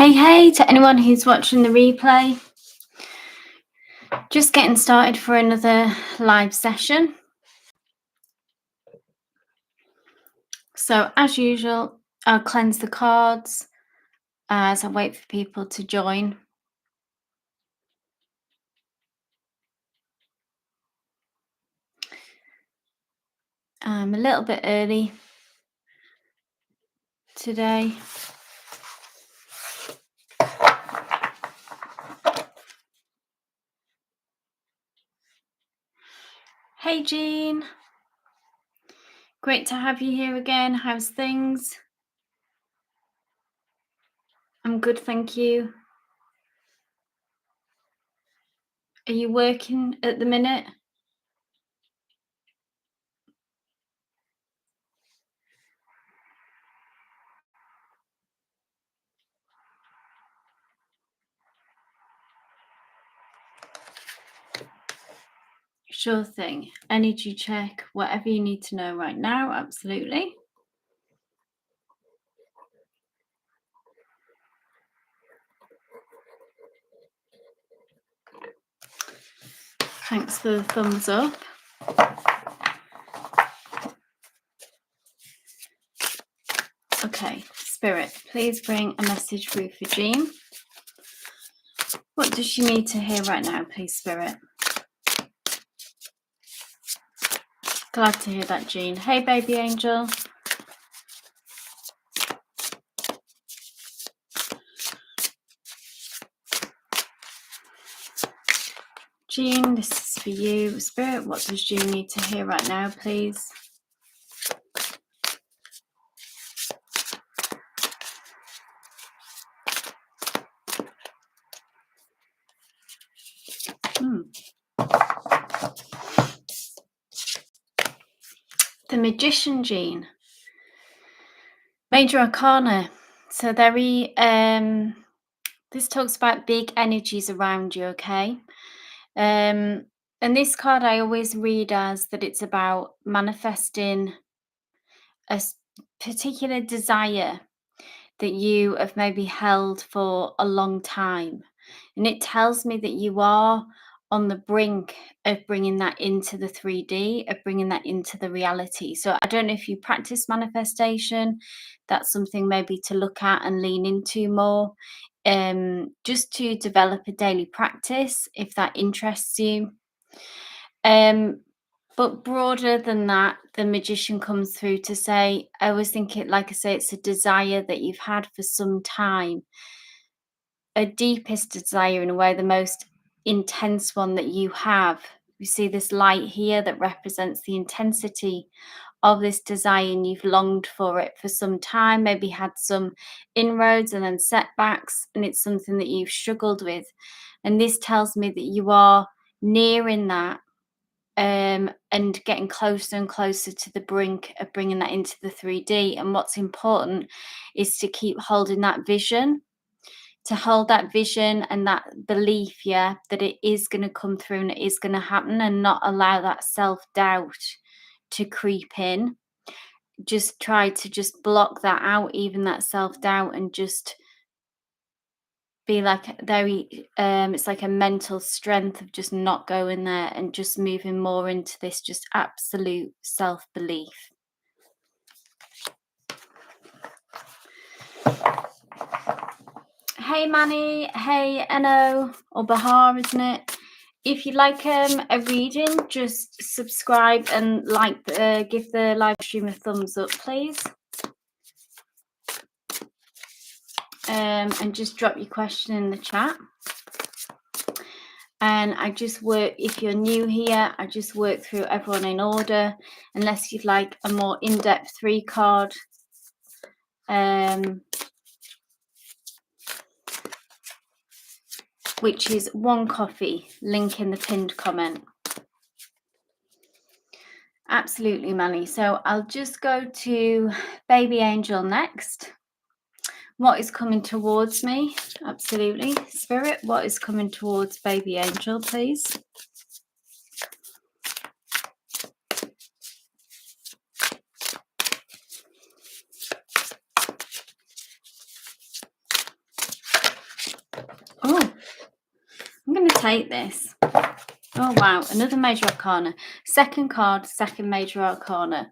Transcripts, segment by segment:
Hey to anyone who's watching the replay. Just getting started for another live session. So as usual, I'll cleanse the cards as I wait for people to join. I'm a little bit early today. Hey Jean, great to have you here again. How's things? I'm good, thank you. Are you working at the minute? Sure thing. Energy check, whatever you need to know right now, absolutely. Thanks for the thumbs up. Okay, Spirit, please bring a message through for Jean. What does she need to hear right now, please, Spirit? Glad to hear that, Jean. Hey, baby angel. Jean, this is for you. Spirit, what does Jean need to hear right now, please? The Magician, Jean. Major Arcana. So this talks about big energies around you, okay? And this card I always read as that it's about manifesting a particular desire that you have maybe held for a long time. And it tells me that you are on the brink of bringing that into the 3D, of bringing that into the reality. So I don't know if you practice manifestation, that's something maybe to look at and lean into more, just to develop a daily practice if that interests you. But broader than that, the Magician comes through to say, I always think it, like I say, it's a desire that you've had for some time, a deepest desire in a way, the most intense one that you have. You see this light here that represents the intensity of this desire, and you've longed for it for some time, maybe had some inroads and then setbacks, and it's something that you've struggled with. And this tells me that you are nearing that, and getting closer and closer to the brink of bringing that into the 3D. And what's important is to keep holding that vision, to hold that vision and that belief, that it is going to come through and it is going to happen, and not allow that self-doubt to creep in. Just try to just block that out, even that self-doubt, and just be like very it's like a mental strength of just not going there and just moving more into this just absolute self-belief. Hey Manny, hey Eno, or Bahar, isn't it? If you'd like a reading, just subscribe and give the live stream a thumbs up, please. And just drop your question in the chat. And I just work, if you're new here, I just work through everyone in order, unless you'd like a more in-depth 3-card. Which is 1 coffee, link in the pinned comment. Absolutely, Manny. So I'll just go to Baby Angel next. What is coming towards me? Absolutely. Spirit, what is coming towards Baby Angel, please? take this. Oh, wow. Another major arcana. Second card, second major arcana.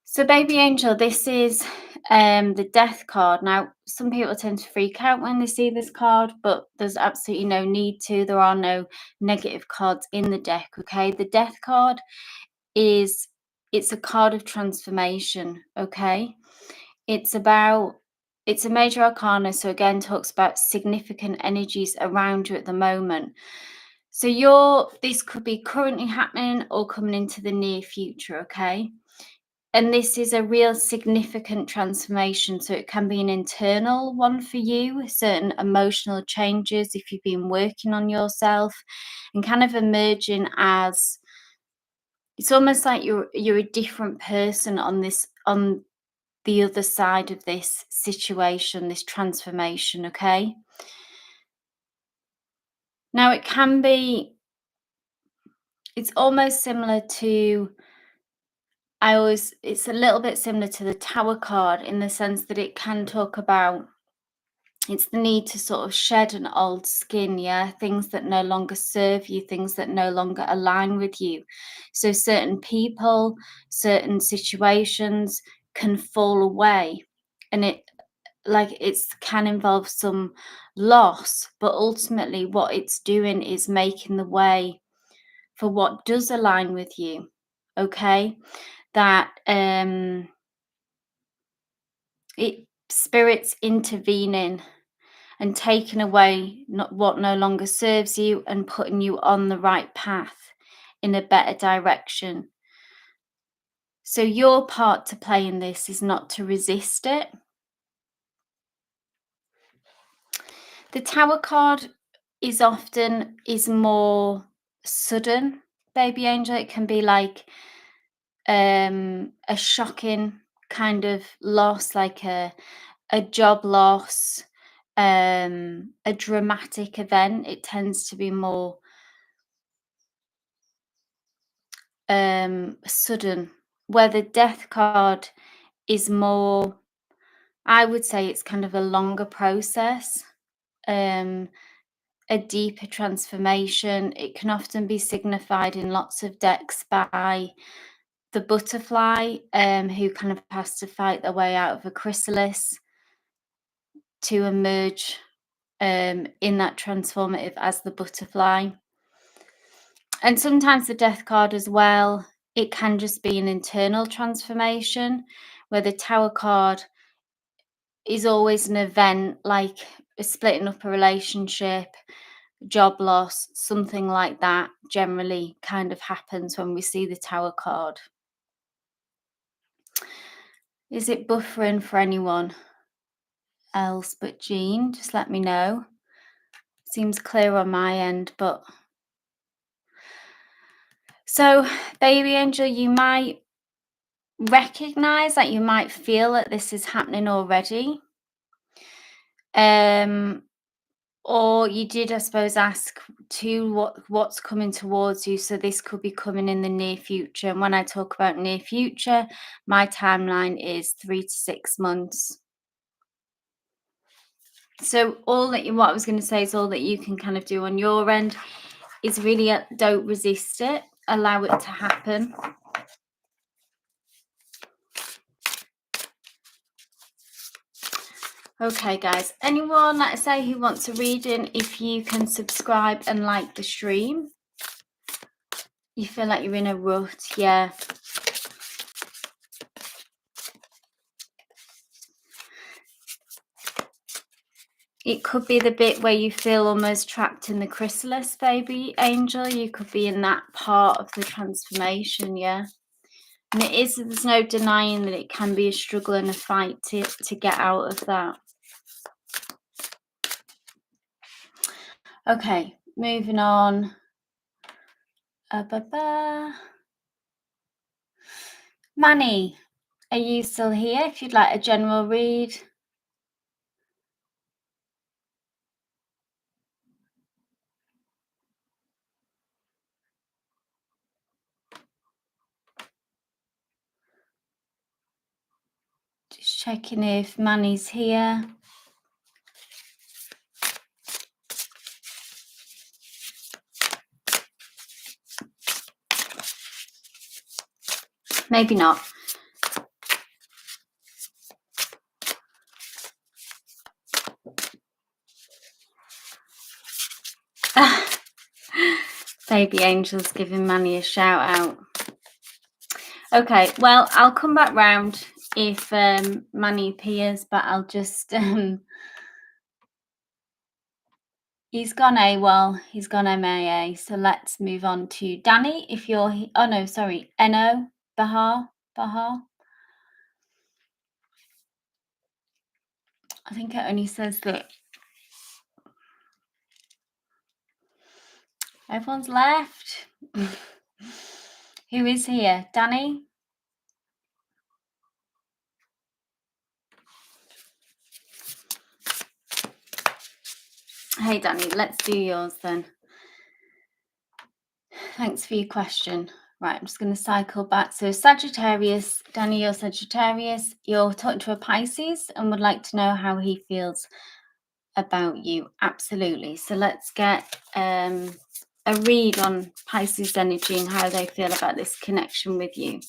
So, baby angel, this is the death card. Now, some people tend to freak out when they see this card, but there's absolutely no need to. There are no negative cards in the deck, okay? The death card it's a card of transformation, okay? It's a major arcana, so again talks about significant energies around you at the moment. So this could be currently happening or coming into the near future, okay? And this is a real significant transformation. So it can be an internal one for you, certain emotional changes if you've been working on yourself and kind of emerging as it's almost like you're a different person on the other side of this situation, this transformation, okay? Now it's almost similar to it's a little bit similar to the Tower card in the sense that it can talk about it's the need to sort of shed an old skin, yeah, things that no longer serve you, things that no longer align with you. So certain people, certain situations can fall away, and it's can involve some loss, but ultimately what it's doing is making the way for what does align with you, okay? That it spirits intervening and taking away what no longer serves you and putting you on the right path in a better direction. So your part to play in this is not to resist it. The Tower card is more sudden, baby angel. It can be like a shocking kind of loss, like a job loss, a dramatic event. It tends to be more sudden, where the death card is more, I would say it's kind of a longer process, um, a deeper transformation. It can often be signified in lots of decks by the butterfly, who kind of has to fight their way out of a chrysalis to emerge in that transformative as the butterfly. And sometimes the death card as well, it can just be an internal transformation, where the Tower card is always an event like splitting up a relationship, job loss, something like that generally kind of happens when we see the Tower card. Is it buffering for anyone else but Jean? Just let me know. Seems clear on my end, but so baby angel, you might recognize that you might feel that this is happening already. Or you did, I suppose, ask to what's coming towards you. So this could be coming in the near future. And when I talk about near future, my timeline is 3 to 6 months. So what I was going to say is all that you can kind of do on your end is really don't resist it. Allow it to happen. Okay, guys. Anyone, like I say, who wants a reading, if you can subscribe and like the stream. You feel like you're in a rut, yeah. It could be the bit where you feel almost trapped in the chrysalis, baby angel. You could be in that part of the transformation, yeah. And there's no denying that it can be a struggle and a fight to get out of that. Okay, moving on. Manny, are you still here? If you'd like a general read. Just checking if Manny's here. Maybe not. Baby angels giving Manny a shout out. Okay, well, I'll come back round if Manny appears, but I'll just he's gone AWOL, he's gone MIA, so let's move on to Danny. If you're oh no, sorry, Eno Bahar. I think it only says that everyone's left. Who is here? Danny? Hey Danny, let's do yours then. Thanks for your question. Right, I'm just going to cycle back. So Sagittarius, Danny, you're Sagittarius. You're talking to a Pisces and would like to know how he feels about you. Absolutely. So let's get a read on Pisces energy and how they feel about this connection with you.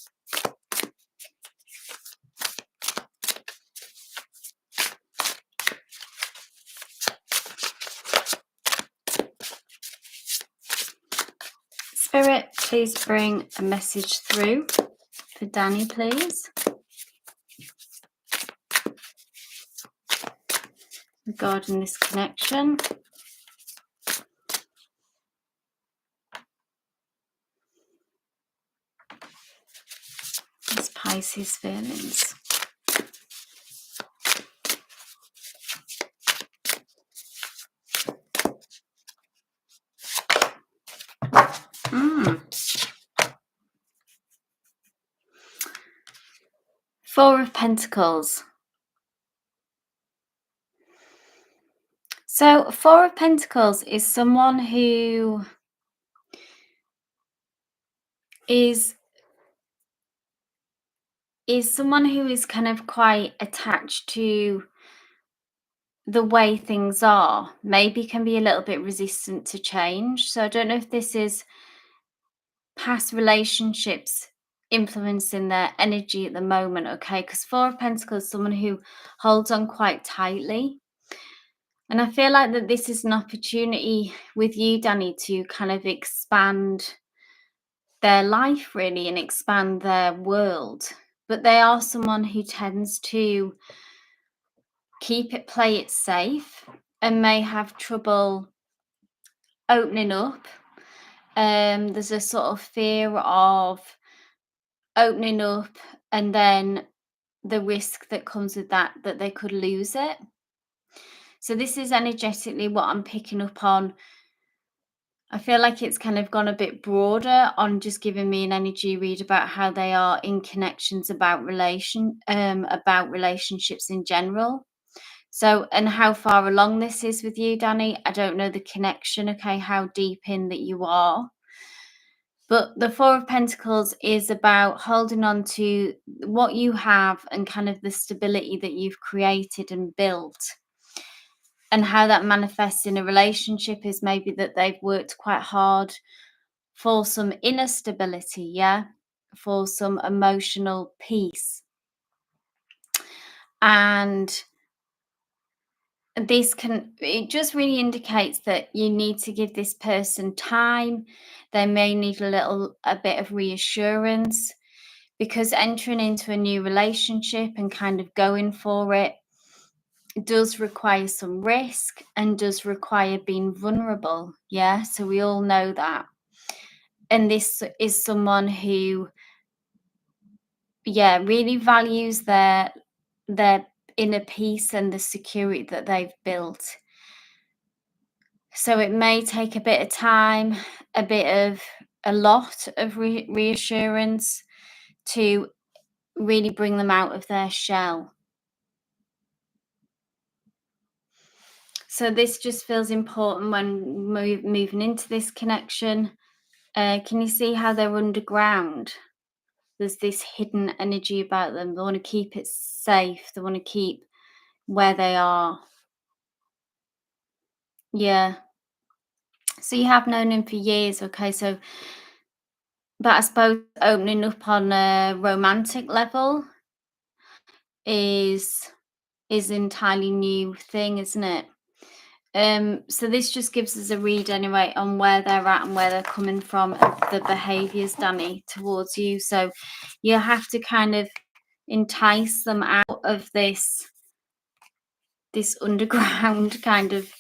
Spirit, please bring a message through for Danny, please. Regarding this connection. His Pisces feelings. Four of Pentacles. So Four of Pentacles is someone who is someone who is kind of quite attached to the way things are, maybe can be a little bit resistant to change. So I don't know if this is past relationships influencing their energy at the moment, okay? Because Four of Pentacles is someone who holds on quite tightly. And I feel like that this is an opportunity with you, Danny, to kind of expand their life really and expand their world. But they are someone who tends to play it safe and may have trouble opening up. There's a sort of fear of opening up and then the risk that comes with that they could lose it. So this is energetically what I'm picking up on. I feel like it's kind of gone a bit broader on just giving me an energy read about how they are in connections about relationships in general. So, and how far along this is with you, Danny, I don't know the connection, okay, how deep in that you are. But the Four of Pentacles is about holding on to what you have and kind of the stability that you've created and built. And how that manifests in a relationship is maybe that they've worked quite hard for some inner stability, yeah, for some emotional peace. And it just really indicates that you need to give this person time. They may need a bit of reassurance, because entering into a new relationship and kind of going for it does require some risk and does require being vulnerable. Yeah, so we all know that. And this is someone who, yeah, really values their inner peace and the security that they've built. So it may take a bit of time, a lot of reassurance to really bring them out of their shell. So this just feels important when moving into this connection. Can you see how they're underground? There's this hidden energy about them. They want to keep it safe. They want to keep where they are. Yeah. So you have known him for years, okay? So But I suppose opening up on a romantic level is an entirely new thing, isn't it? So this just gives us a read anyway on where they're at and where they're coming from and the behaviours, Danny, towards you. So you have to kind of entice them out of this underground kind of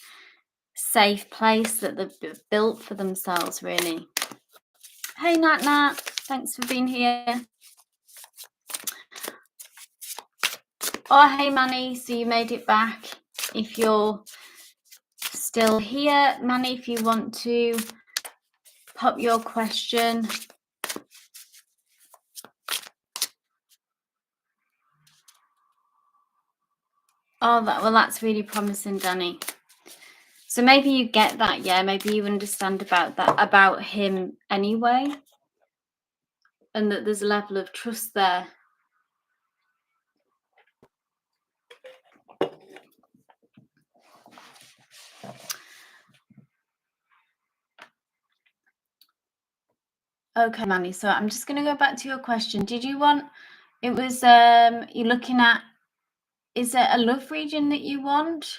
safe place that they've built for themselves, really. Hey Nat Nat, thanks for being here. Oh hey Manny, so you made it back. If you're still here, Manny, if you want to pop your question. Oh, that's really promising, Danny. So maybe you get that, yeah? Maybe you understand about him anyway, and that there's a level of trust there. Okay, Manny, so I'm just going to go back to your question. Did you want, it was, you're looking at, is it a love reading that you want?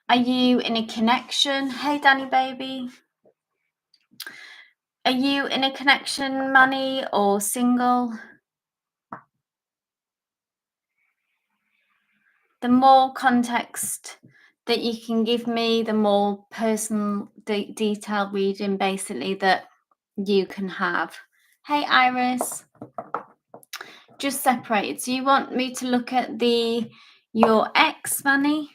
Are you in a connection? Hey, Danny baby. Are you in a connection, Manny, or single? The more context that you can give me, the more personal, detailed reading basically that you can have. Hey, Iris. Just separated. So you want me to look at your ex, Manny?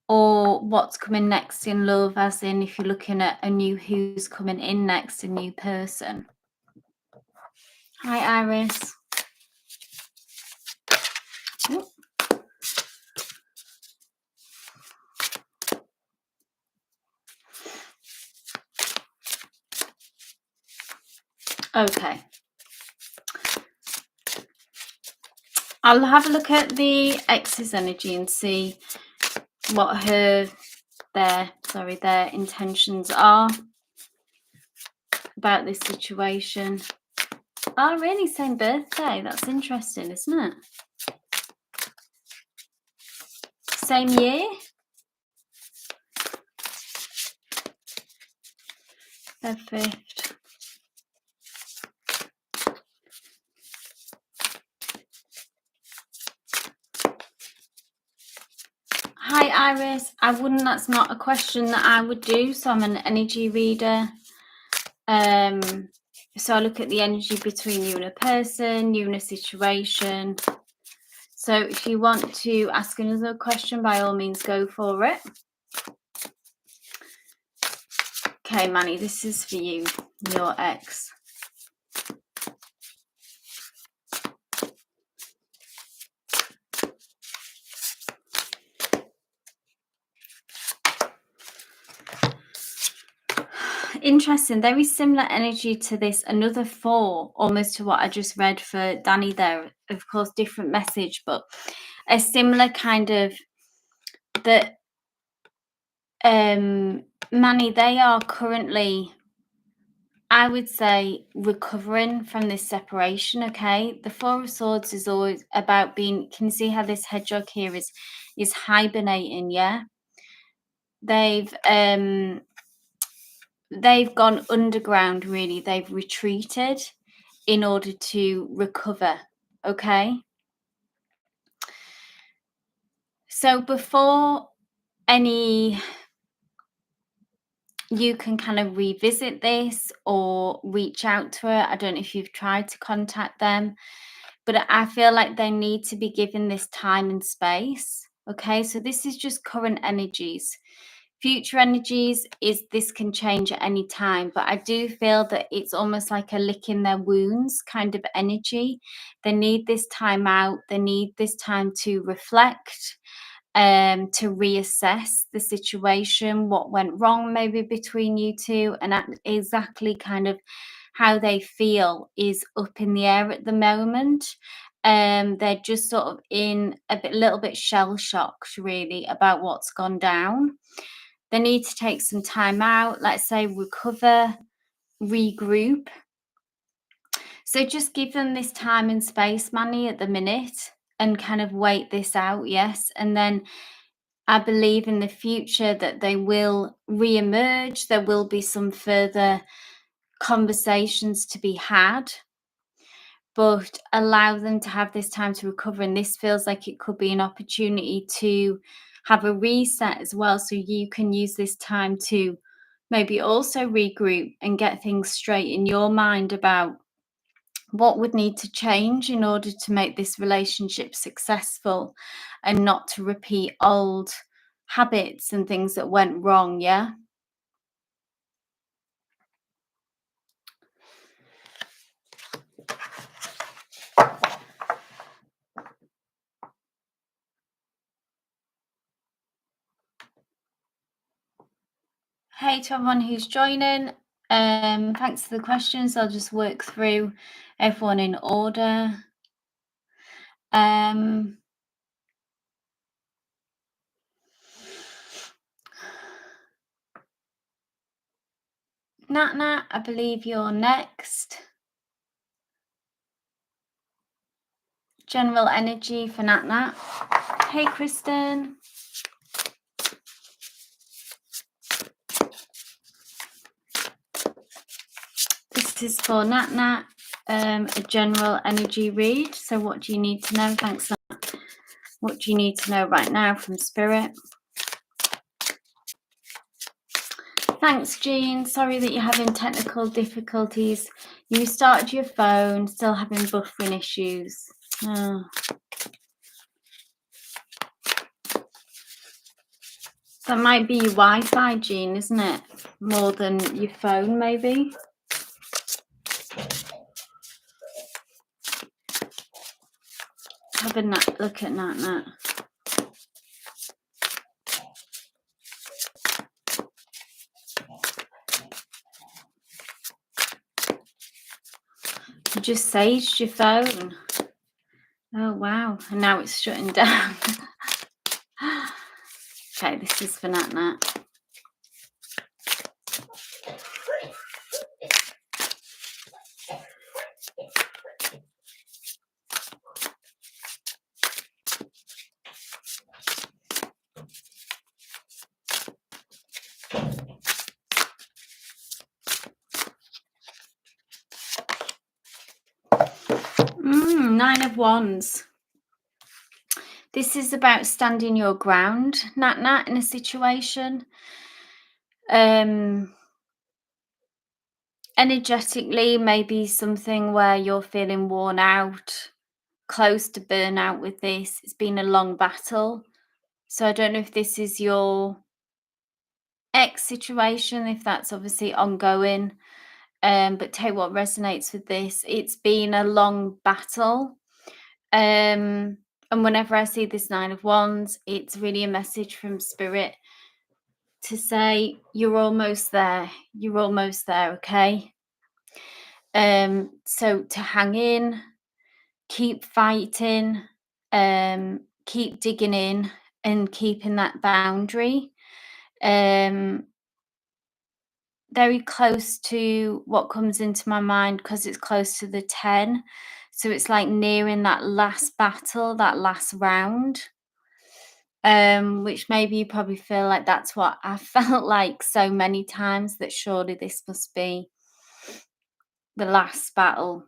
Or what's coming next in love, as in if you're looking at who's coming in next, a new person. Hi, Iris. Ooh. Okay. I'll have a look at the ex's energy and see what their intentions are about this situation. Oh, really? Same birthday. That's interesting, isn't it? Same year? Feb 5th. Hi, Iris. That's not a question that I would do. So I'm an energy reader. So I look at the energy between you and a person, you and a situation. So if you want to ask another question, by all means, go for it. Okay, Manny, this is for you, your ex. Interesting, very similar energy to this, another 4, almost to what I just read for Danny there. Of course, different message, but a similar kind of that. Manny, they are currently, I would say, recovering from this separation. Okay, the 4 of Swords is always about being. Can you see how this hedgehog here is hibernating? Yeah, they've gone underground. Really, they've retreated in order to recover. Okay, so before you can kind of revisit this or reach out to her. I don't know if you've tried to contact them, but I feel like they need to be given this time and space. Okay, so this is just current energies. Future energies is this can change at any time, but I do feel that it's almost like a licking their wounds kind of energy. They need this time out, they need this time to reflect, to reassess the situation, what went wrong maybe between you two, and exactly kind of how they feel is up in the air at the moment. They're just sort of in little bit shell shocked, really, about what's gone down. They need to take some time out, let's say recover, regroup. So just give them this time and space, Manny, at the minute, and kind of wait this out, yes. And then I believe in the future that they will re-emerge. There will be some further conversations to be had, but allow them to have this time to recover. And this feels like it could be an opportunity to have a reset as well. So you can use this time to maybe also regroup and get things straight in your mind about what would need to change in order to make this relationship successful and not to repeat old habits and things that went wrong. Yeah. Hey to everyone who's joining. Thanks for the questions. I'll just work through everyone in order. Nat Nat, I believe you're next. General energy for Nat Nat. Hey Kristen. This is for Nat Nat, a general energy read. So what do you need to know? Thanks, Nat. What do you need to know right now from Spirit? Thanks, Jean. Sorry that you're having technical difficulties. You restarted your phone, still having buffering issues. Oh. That might be your Wi-Fi, Jean, isn't it? More than your phone, maybe. Have a look at Nat. You just saged your phone. Oh, wow. And now it's shutting down. Okay, this is for Nat. Nine of Wands. This is about standing your ground, Nat, in a situation. Energetically, maybe something where you're feeling worn out, close to burnout with this. It's been a long battle. So I don't know if this is your ex situation, if that's obviously ongoing. But take what resonates with this. It's been a long battle. And whenever I see this Nine of Wands, it's really a message from Spirit to say you're almost there. You're almost there, okay? So to hang in, keep fighting, keep digging in and keeping that boundary. Very close to what comes into my mind because it's close to the 10. So it's like nearing that last battle, that last round. Which maybe you probably feel like that's what I felt like so many times, that surely this must be the last battle.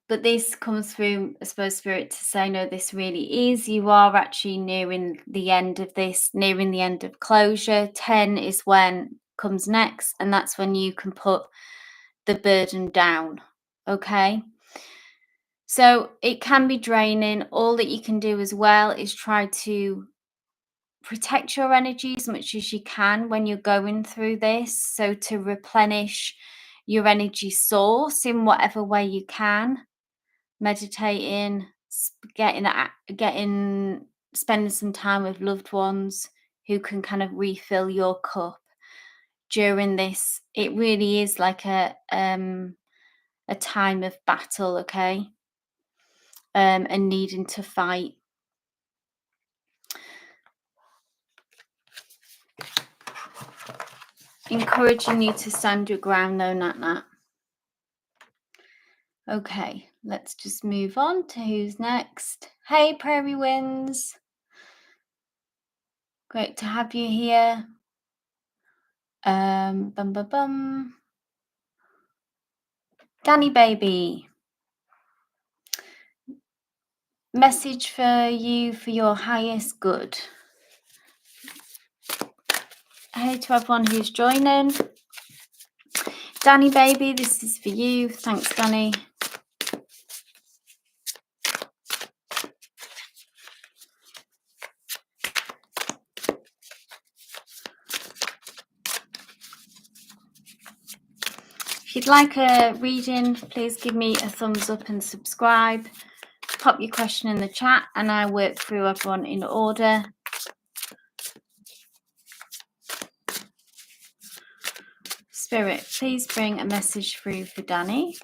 But this comes through, I suppose, Spirit to say, no, this really is. You are actually nearing the end of this, nearing the end of closure. 10 is when comes next, and that's when you can put the burden down. Okay. So it can be draining. All that you can do as well is try to protect your energy as much as you can when you're going through this. So to replenish your energy source in whatever way you can, meditating, spending some time with loved ones who can kind of refill your cup during this. It really is like a time of battle, okay? And needing to fight. Encouraging you to stand your ground though, Nat. Okay, let's just move on to who's next. Hey, Prairie Winds. Great to have you here. Bum bum bum. Danny baby. Message for you for your highest good. Hey to everyone who's joining. Danny baby, this is for you. Thanks, Danny. If you'd like a reading, please give me a thumbs up and subscribe. Pop your question in the chat and I work through everyone in order. Spirit, please bring a message through for Danny.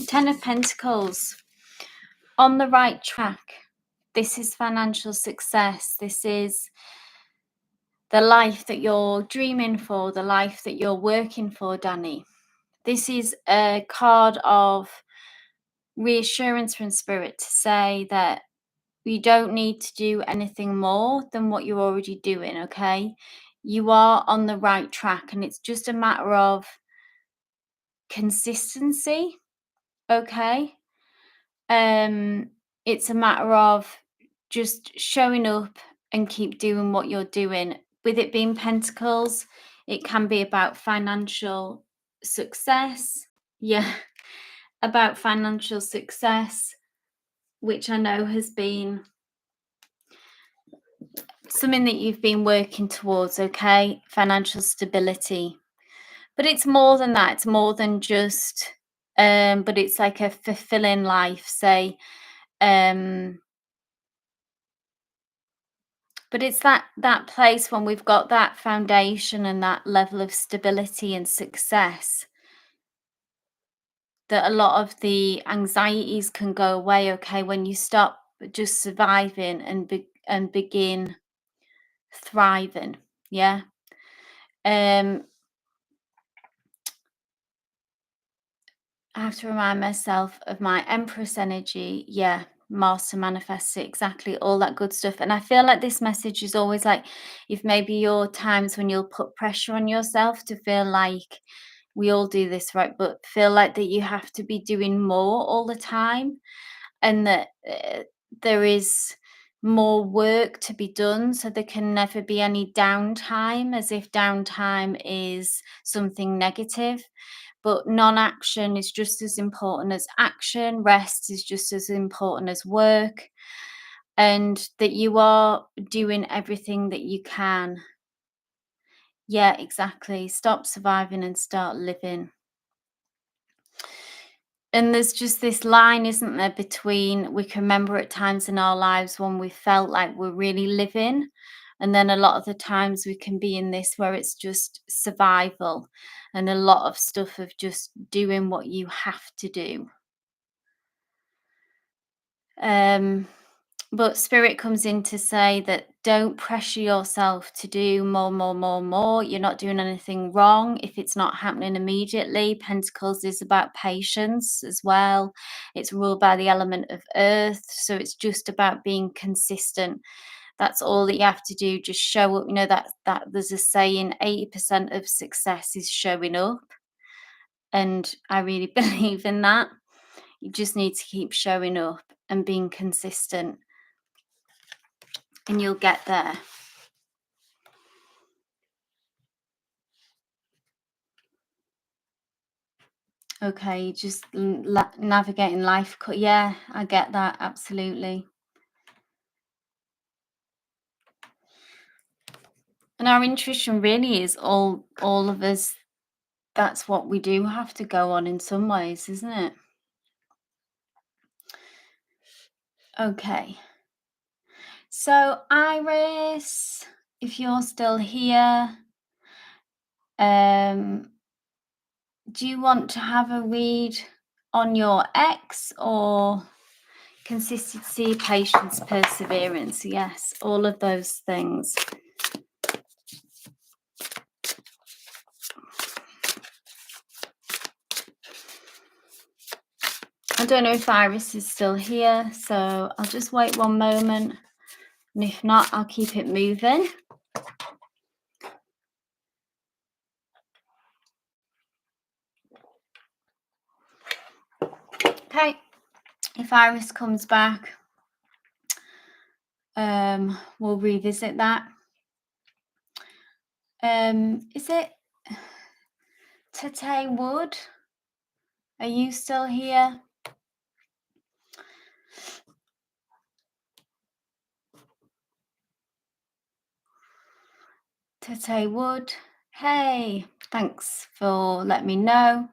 Ten of Pentacles. On the right track. This is financial success. This is the life that you're dreaming for, the life that you're working for, Danny. This is a card of reassurance from Spirit to say that you don't need to do anything more than what you're already doing, okay? You are on the right track and it's just a matter of consistency, okay? It's a matter of just showing up and keep doing what you're doing. With it being Pentacles, it can be about financial success. Yeah, about financial success, which I know has been something that you've been working towards, okay? Financial stability. But it's more than that. It's more than just, but it's like a fulfilling life, say, but it's that place when we've got that foundation and that level of stability and success that a lot of the anxieties can go away, okay, when you stop just surviving and begin thriving. Yeah. I have to remind myself of my Empress energy. Yeah, Master Manifest it, exactly, all that good stuff. And I feel like this message is always like, if maybe your times when you'll put pressure on yourself to feel like, we all do this, right? But feel like that you have to be doing more all the time and that there is more work to be done. So there can never be any downtime, as if downtime is something negative. But non-action is just as important as action. Rest is just as important as work. And that you are doing everything that you can. Yeah, exactly. Stop surviving and start living. And there's just this line, isn't there, between we can remember at times in our lives when we felt like we're really living. And then a lot of the times we can be in this where it's just survival and a lot of stuff of just doing what you have to do. But Spirit comes in to say that don't pressure yourself to do more. You're not doing anything wrong if it's not happening immediately. Pentacles is about patience as well. It's ruled by the element of earth. So it's just about being consistent. That's all that you have to do. Just show up. You know, that there's a saying, 80% of success is showing up. And I really believe in that. You just need to keep showing up and being consistent. And you'll get there. Okay, just navigating life. Yeah, I get that, absolutely. And our intuition really is all of us. That's what we do have to go on in some ways, isn't it? Okay. So Iris, if you're still here, do you want to have a read on your ex, or consistency, patience, perseverance? Yes, all of those things. I don't know if Iris is still here, so I'll just wait one moment, and if not, I'll keep it moving. Okay, if Iris comes back, we'll revisit that. Is it Tate Wood? Are you still here? Tate Wood. Hey, thanks for letting me know.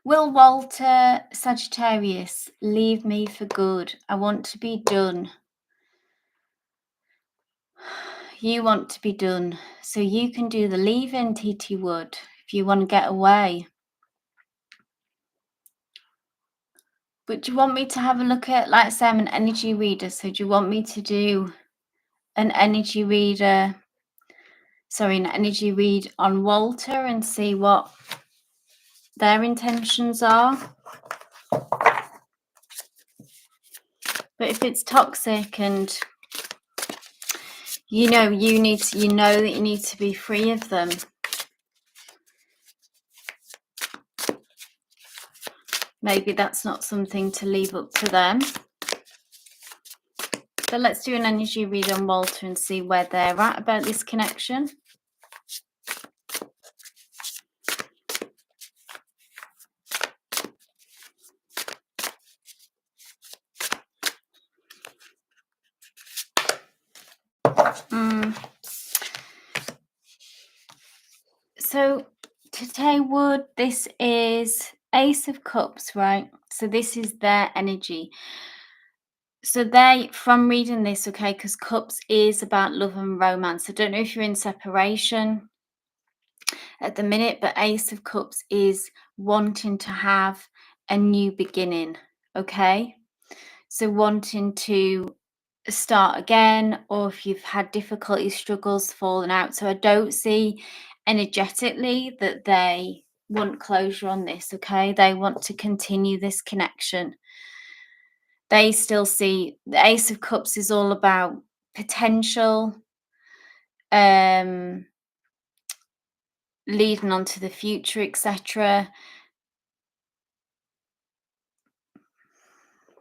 Will Walter, Sagittarius, leave me for good? I want to be done. You want to be done, so you can do the leaving, TT Wood, if you want to get away. But do you want me to have a look at, like, say I'm an energy reader, so do you want me to do an energy read on Walter and see what their intentions are? But if it's toxic and you know that you need to be free of them, maybe that's not something to leave up to them. But let's do an energy read on Walter and see where they're at about this connection. So today, Wood, this is Ace of Cups, right? So this is their energy. So they, from reading this, okay, because Cups is about love and romance. I don't know if you're in separation at the minute, but Ace of Cups is wanting to have a new beginning, okay? So wanting to start again, or if you've had difficulty, struggles, falling out. So I don't see energetically that they want closure on this, okay? They want to continue this connection. They still see the Ace of Cups is all about potential, leading on to the future, etc.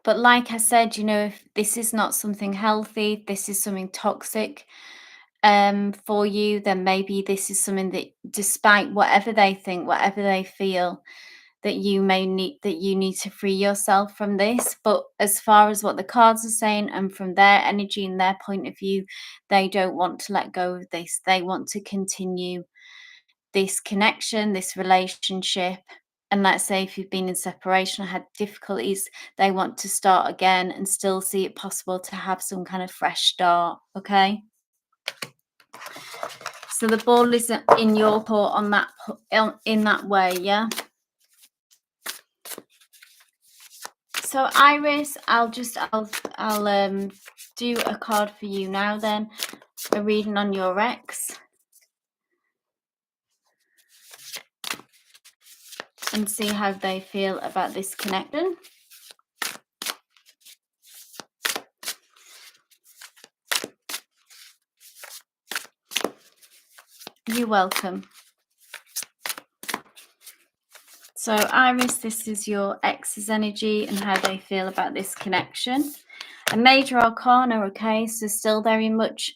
But like I said, if this is not something healthy, this is something toxic for you, then maybe this is something that, despite whatever they think, whatever they feel, that you need to free yourself from this. But as far as what the cards are saying, and from their energy and their point of view, they don't want to let go of this. They want to continue this connection, this relationship. And let's say if you've been in separation or had difficulties, they want to start again and still see it possible to have some kind of fresh start. Okay. So the ball is in your court on that, in that way, yeah. So Iris, I'll do a card for you now. Then a reading on your ex, and see how they feel about this connection. You're welcome. So Iris, this is your ex's energy and how they feel about this connection. A major arcana, okay, so still very much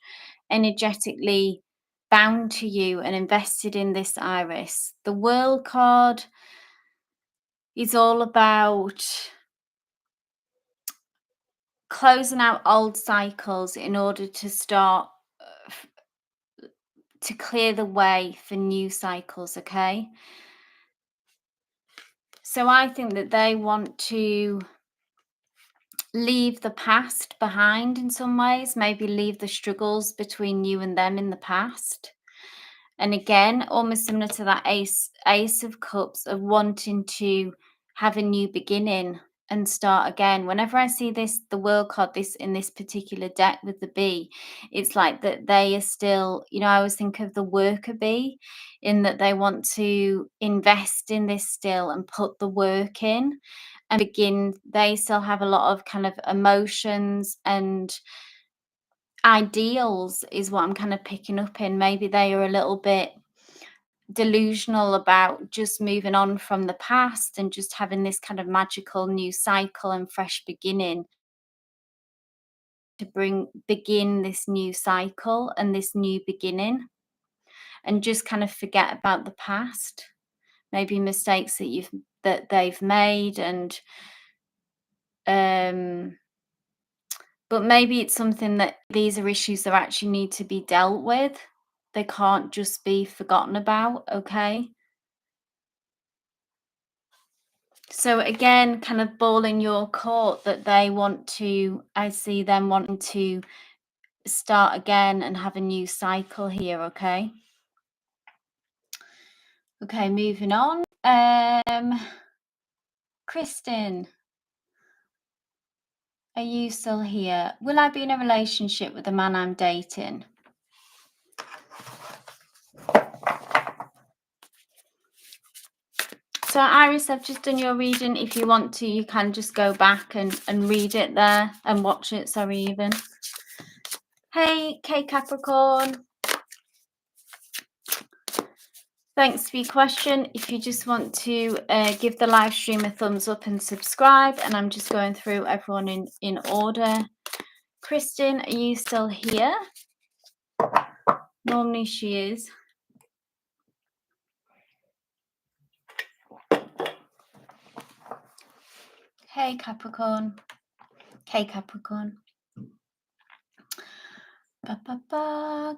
energetically bound to you and invested in this, Iris. The World card is all about closing out old cycles in order to start to clear the way for new cycles, okay? So I think that they want to leave the past behind in some ways, maybe leave the struggles between you and them in the past. And again, almost similar to that ace of cups, of wanting to have a new beginning and start again. Whenever I see this, the world card, this in this particular deck with the bee, it's like that they are still, I always think of the worker bee, in that they want to invest in this still and put the work in and begin. They still have a lot of kind of emotions and ideals, is what I'm kind of picking up in. Maybe they are a little bit delusional about just moving on from the past and just having this kind of magical new cycle and fresh beginning to begin this new cycle and this new beginning, and just kind of forget about the past, maybe mistakes that they've made, and um but maybe it's something that these are issues that actually need to be dealt with. They can't just be forgotten about, okay? So again, kind of ball in your court that I see them wanting to start again and have a new cycle here, okay? Okay, moving on. Kristen, are you still here? Will I be in a relationship with the man I'm dating? So Iris, I've just done your reading. If you want to, you can just go back and read it there and watch it, sorry, even. Hey, K Capricorn. Thanks for your question. If you just want to give the live stream a thumbs up and subscribe, and I'm just going through everyone in order. Kristen, are you still here? Normally she is. Hey Capricorn. Hey Capricorn.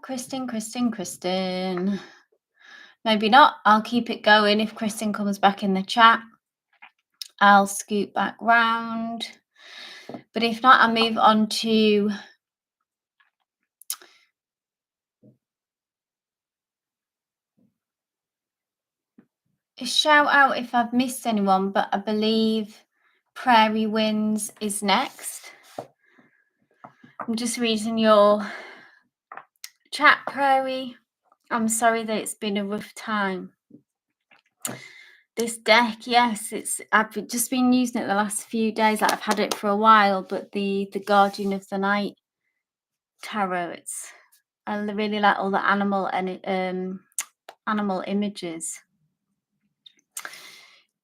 Kristen. Maybe not. I'll keep it going. If Kristen comes back in the chat, I'll scoot back round. But if not, I'll move on to a shout out if I've missed anyone, but I believe Prairie Winds is next. I'm just reading your chat, Prairie. I'm sorry that it's been a rough time. This deck, yes, I've just been using it the last few days. Like I've had it for a while, but the Guardian of the Night tarot, I really like all the animal images.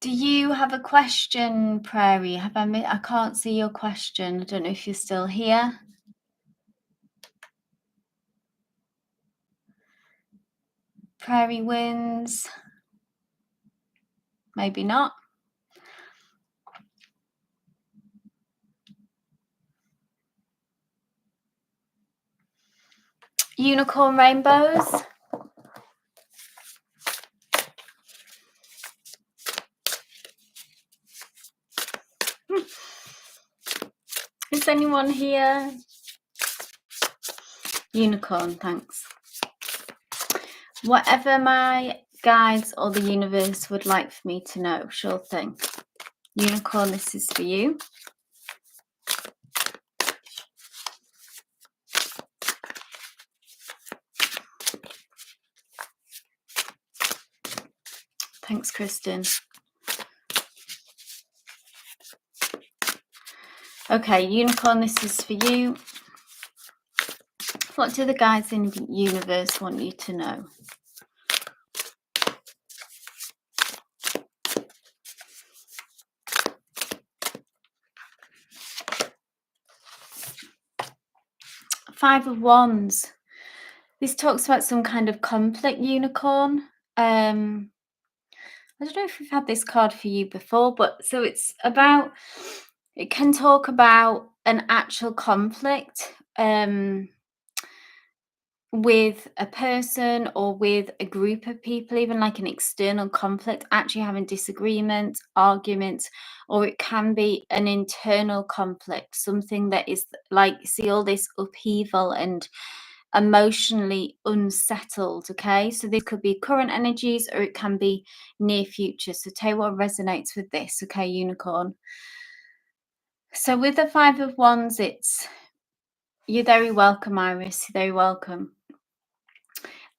Do you have a question, Prairie? I can't see your question. I don't know if you're still here. Prairie Winds. Maybe not. Unicorn rainbows. Is anyone here? Unicorn, thanks. Whatever my guides or the universe would like for me to know, sure thing. Unicorn, this is for you. Thanks, Kristen. Okay, Unicorn, this is for you. What do the guides in the universe want you to know? Five of Wands. This talks about some kind of conflict, Unicorn. I don't know if we've had this card for you before, but so it can talk about an actual conflict with a person or with a group of people, even like an external conflict, actually having disagreements, arguments, or it can be an internal conflict, something that is like, see all this upheaval and emotionally unsettled. Okay, so this could be current energies or it can be near future. So tell you what resonates with this. Okay, unicorn. So with the Five of Wands, it's you're very welcome, Iris. You're very welcome.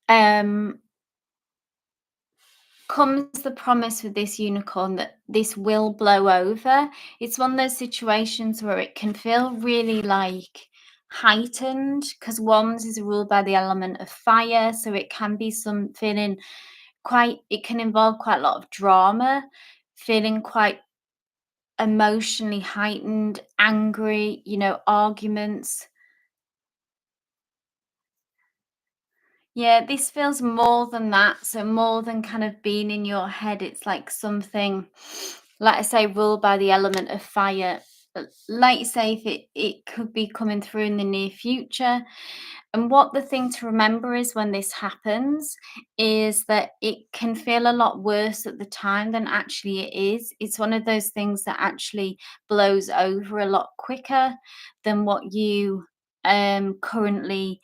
Um, comes the promise with this unicorn that this will blow over. It's one of those situations where it can feel really like heightened because wands is ruled by the element of fire. So it can be some feeling quite, it can involve quite a lot of drama, feeling quite emotionally heightened, angry, arguments. Yeah, this feels more than that. So more than kind of being in your head, it's like something, like I say, ruled by the element of fire. Like you say, if it could be coming through in the near future. And what the thing to remember is when this happens, is that it can feel a lot worse at the time than actually it is. It's one of those things that actually blows over a lot quicker than what you currently,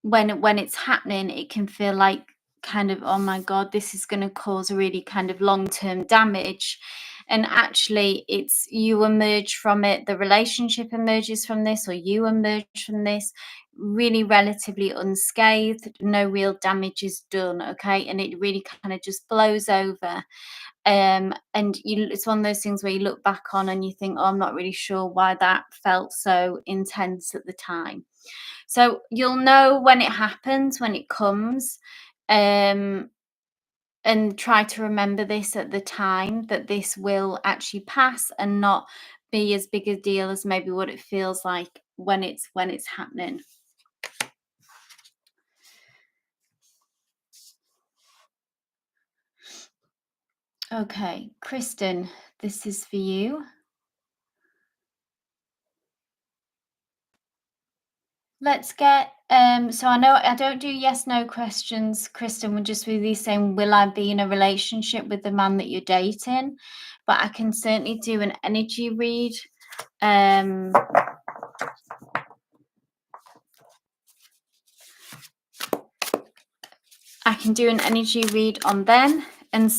when it's happening, it can feel like kind of, oh my god, this is going to cause a really kind of long-term damage. And actually it's, you emerge from it, the relationship emerges from this, or you emerge from this really relatively unscathed, no real damage is done. Okay, and it really kind of just blows over. And it's one of those things where you look back on and you think, oh, I'm not really sure why that felt so intense at the time. So you'll know when it happens, when it comes, um, and try to remember this at the time, that this will actually pass and not be as big a deal as maybe what it feels like when it's happening. Okay, Kristen, this is for you. Let's get so I know I don't do yes no questions, Kristen. We're just really saying, will I be in a relationship with the man that you're dating? But I can certainly do an energy read. Um I can do an energy read on them and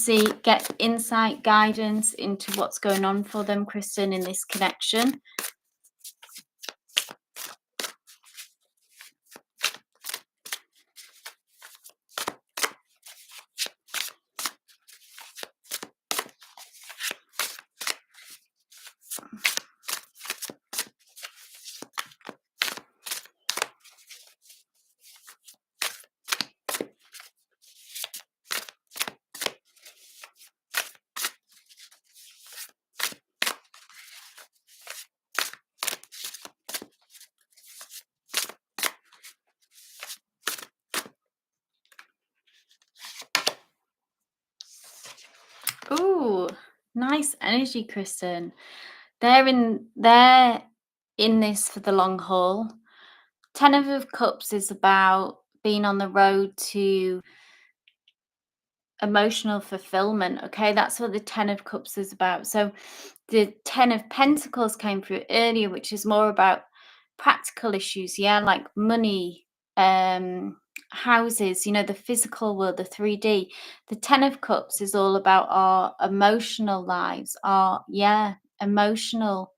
get insight, guidance into what's going on for them, Kristen, in this connection. Ooh, nice energy, Kristen. They're in this for the long haul. Ten of Cups is about being on the road to emotional fulfillment. Okay, that's what the Ten of Cups is about. So the Ten of Pentacles came through earlier, which is more about practical issues, yeah, like money, houses, the physical world, the 3D. The Ten of Cups is all about our emotional lives, our, yeah, emotional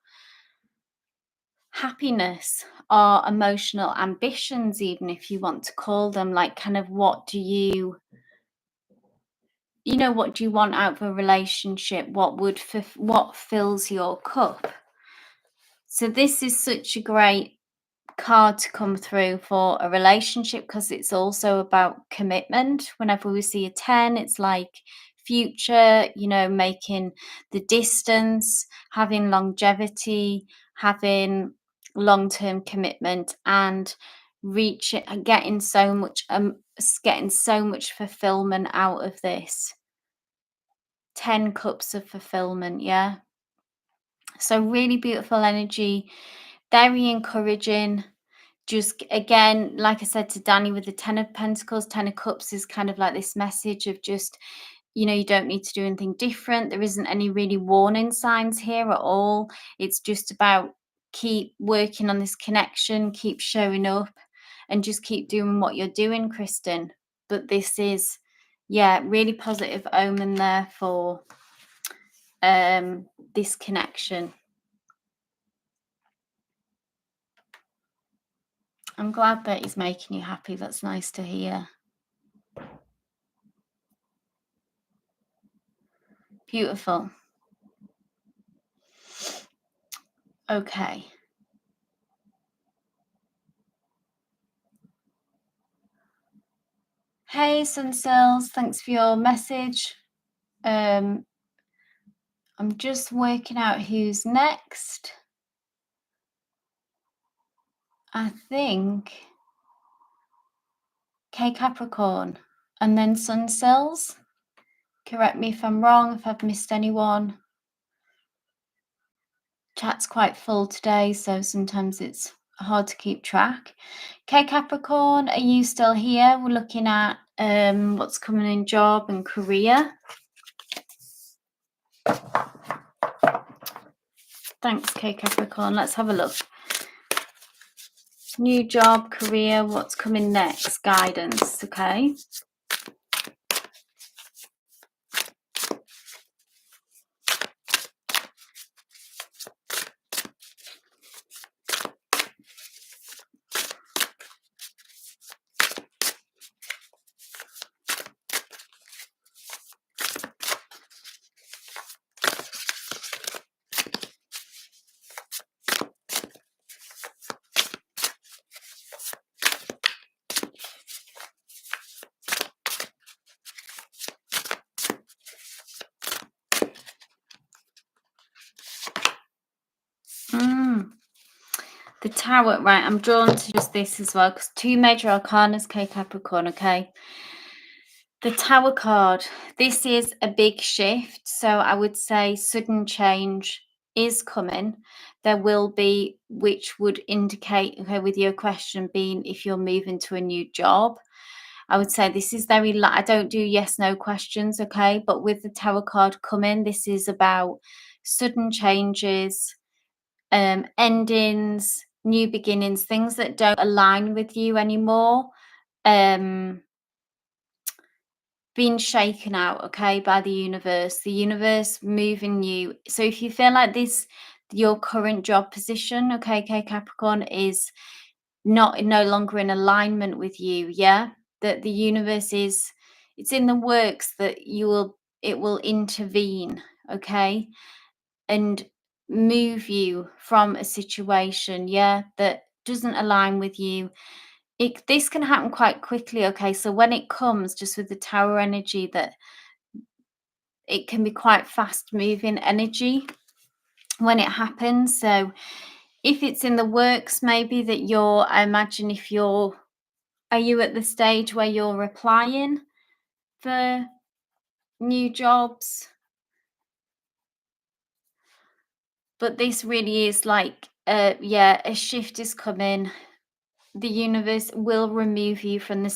happiness, our emotional ambitions, even if you want to call them, like kind of what do you want out of a relationship? What fills your cup? So this is such a great card to come through for a relationship because it's also about commitment. Whenever we see a 10, it's like future, making the distance, having longevity, having long-term commitment, and reaching and getting so much fulfillment out of this. 10 cups of fulfillment, yeah. So really beautiful energy, very encouraging. Just again, like I said to Danny with the 10 of Pentacles, 10 of Cups is kind of like this message of just, you don't need to do anything different. There isn't any really warning signs here at all. It's just about keep working on this connection, keep showing up, and just keep doing what you're doing, Kristen. But this is, yeah, really positive omen there for this connection. I'm glad that he's making you happy. That's nice to hear. Beautiful. Okay. Hey, Sunsills, thanks for your message. I'm just working out who's next. I think K Capricorn and then Sunsills. Correct me if I'm wrong, if I've missed anyone. Chat's quite full today, so sometimes it's hard to keep track. K Capricorn, are you still here? We're looking at what's coming in job and career. Thanks, K Capricorn. Let's have a look. New job, career, what's coming next? Guidance, okay. The Tower, right, I'm drawn to just this as well, because 2 major arcanas, K Capricorn, okay? The Tower card, this is a big shift, so I would say sudden change is coming. There will be, which would indicate, okay, with your question being if you're moving to a new job, I would say this is very, I don't do yes, no questions, okay? But with the Tower card coming, this is about sudden changes, endings, new beginnings, things that don't align with you anymore, being shaken out, okay, by the universe moving you. So if you feel like this, your current job position, okay, Capricorn, is no longer in alignment with you, yeah, that the universe is, it's in the works that it will intervene, okay, and move you from a situation, yeah, that doesn't align with you. This can happen quite quickly, okay? So when it comes, just with the Tower energy, that it can be quite fast moving energy when it happens. So if it's in the works, maybe that I imagine are you at the stage where you're applying for new jobs? But this really is like, yeah, a shift is coming. The universe will remove you from the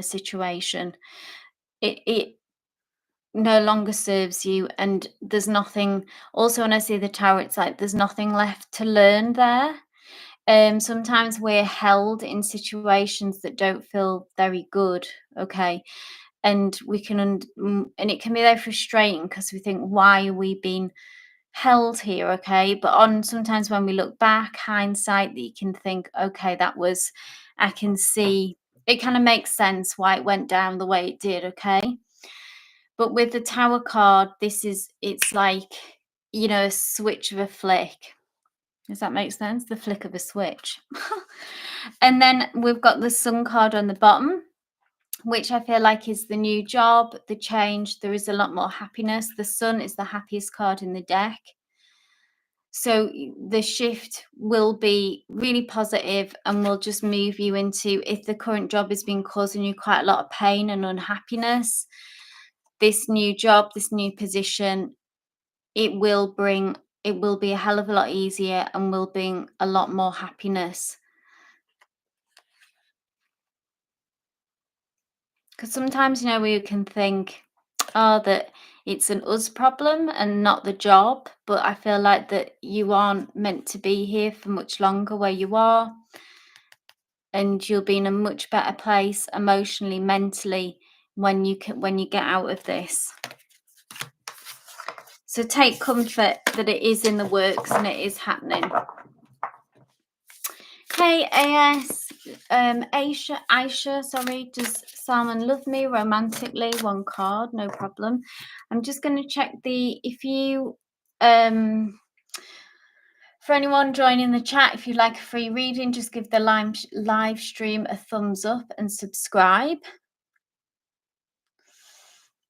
situation. It no longer serves you, and there's nothing. Also, when I see the Tower, it's like there's nothing left to learn there. Sometimes we're held in situations that don't feel very good, okay, and and it can be very frustrating because we think, why are we being held here, okay? But on sometimes when we look back, hindsight, that you can think, okay, I can see, it kind of makes sense why it went down the way it did, okay? But with the Tower card, it's like, a switch of a flick. Does that make sense? The flick of a switch. And then we've got the Sun card on the bottom, which I feel like is the new job, the change. There is a lot more happiness. The Sun is the happiest card in the deck. So the shift will be really positive and will just move you into, if the current job has been causing you quite a lot of pain and unhappiness, this new job, this new position, it will be a hell of a lot easier and will bring a lot more happiness. Because sometimes, we can think, that it's an us problem and not the job. But I feel like that you aren't meant to be here for much longer where you are. and you'll be in a much better place emotionally, mentally when you get out of this. So take comfort that it is in the works and it is happening. Hey Aisha, sorry, does Salman love me romantically? One card, no problem. I'm just going to check if you, for anyone joining the chat, if you'd like a free reading, just give the live stream a thumbs up and subscribe.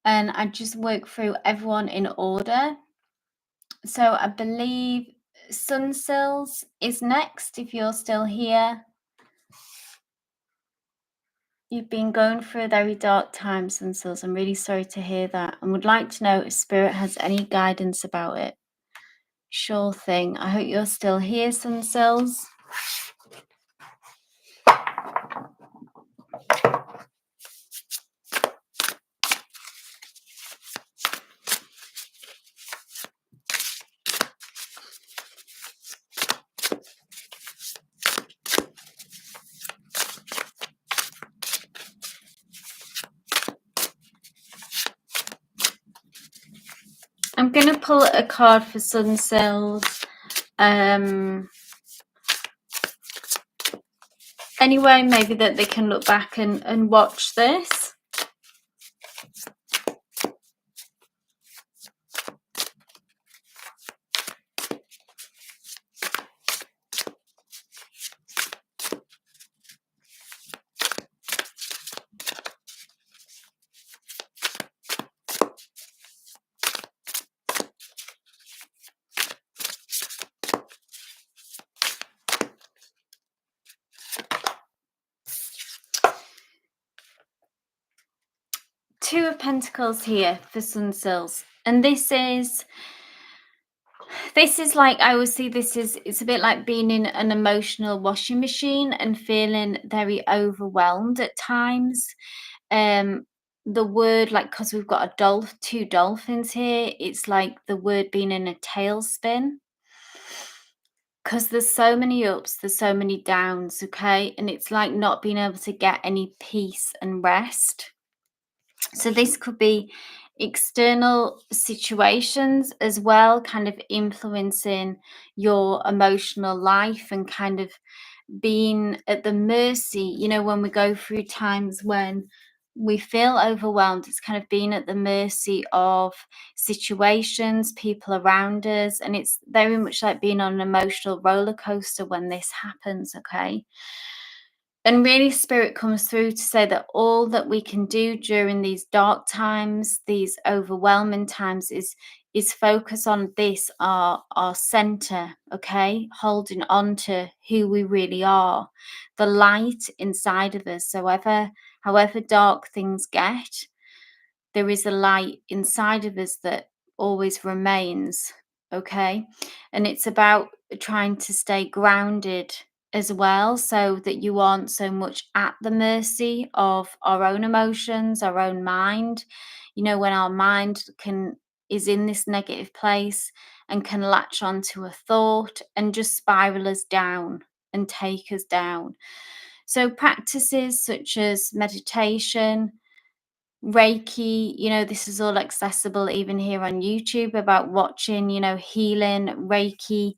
And I just work through everyone in order. So I believe Sunsills is next, if you're still here. You've been going through a very dark time, Sunsills. I'm really sorry to hear that, and would like to know if Spirit has any guidance about it. Sure thing. I hope you're still here, Sunsills. I'm going to pull a card for Sunsills. Anyway, maybe that they can look back and watch this. Two of Pentacles here for Sunsills, and this is like, I always see this is, it's a bit like being in an emotional washing machine and feeling very overwhelmed at times. The word, like, because we've got two dolphins here, it's like the word being in a tailspin, because there's so many ups, there's so many downs, okay, and it's like not being able to get any peace and rest. So this could be external situations as well, kind of influencing your emotional life and kind of being at the mercy, when we go through times when we feel overwhelmed, it's kind of being at the mercy of situations, people around us, and it's very much like being on an emotional roller coaster when this happens, okay? And really, Spirit comes through to say that all that we can do during these dark times, these overwhelming times, is focus on this, our center, okay? Holding on to who we really are, the light inside of us. So however dark things get, there is a light inside of us that always remains, okay? And it's about trying to stay grounded as well, so that you aren't so much at the mercy of our own emotions, our own mind. When our mind is in this negative place and can latch onto a thought and just spiral us down and take us down. So practices such as meditation, Reiki, this is all accessible even here on YouTube, about watching, healing Reiki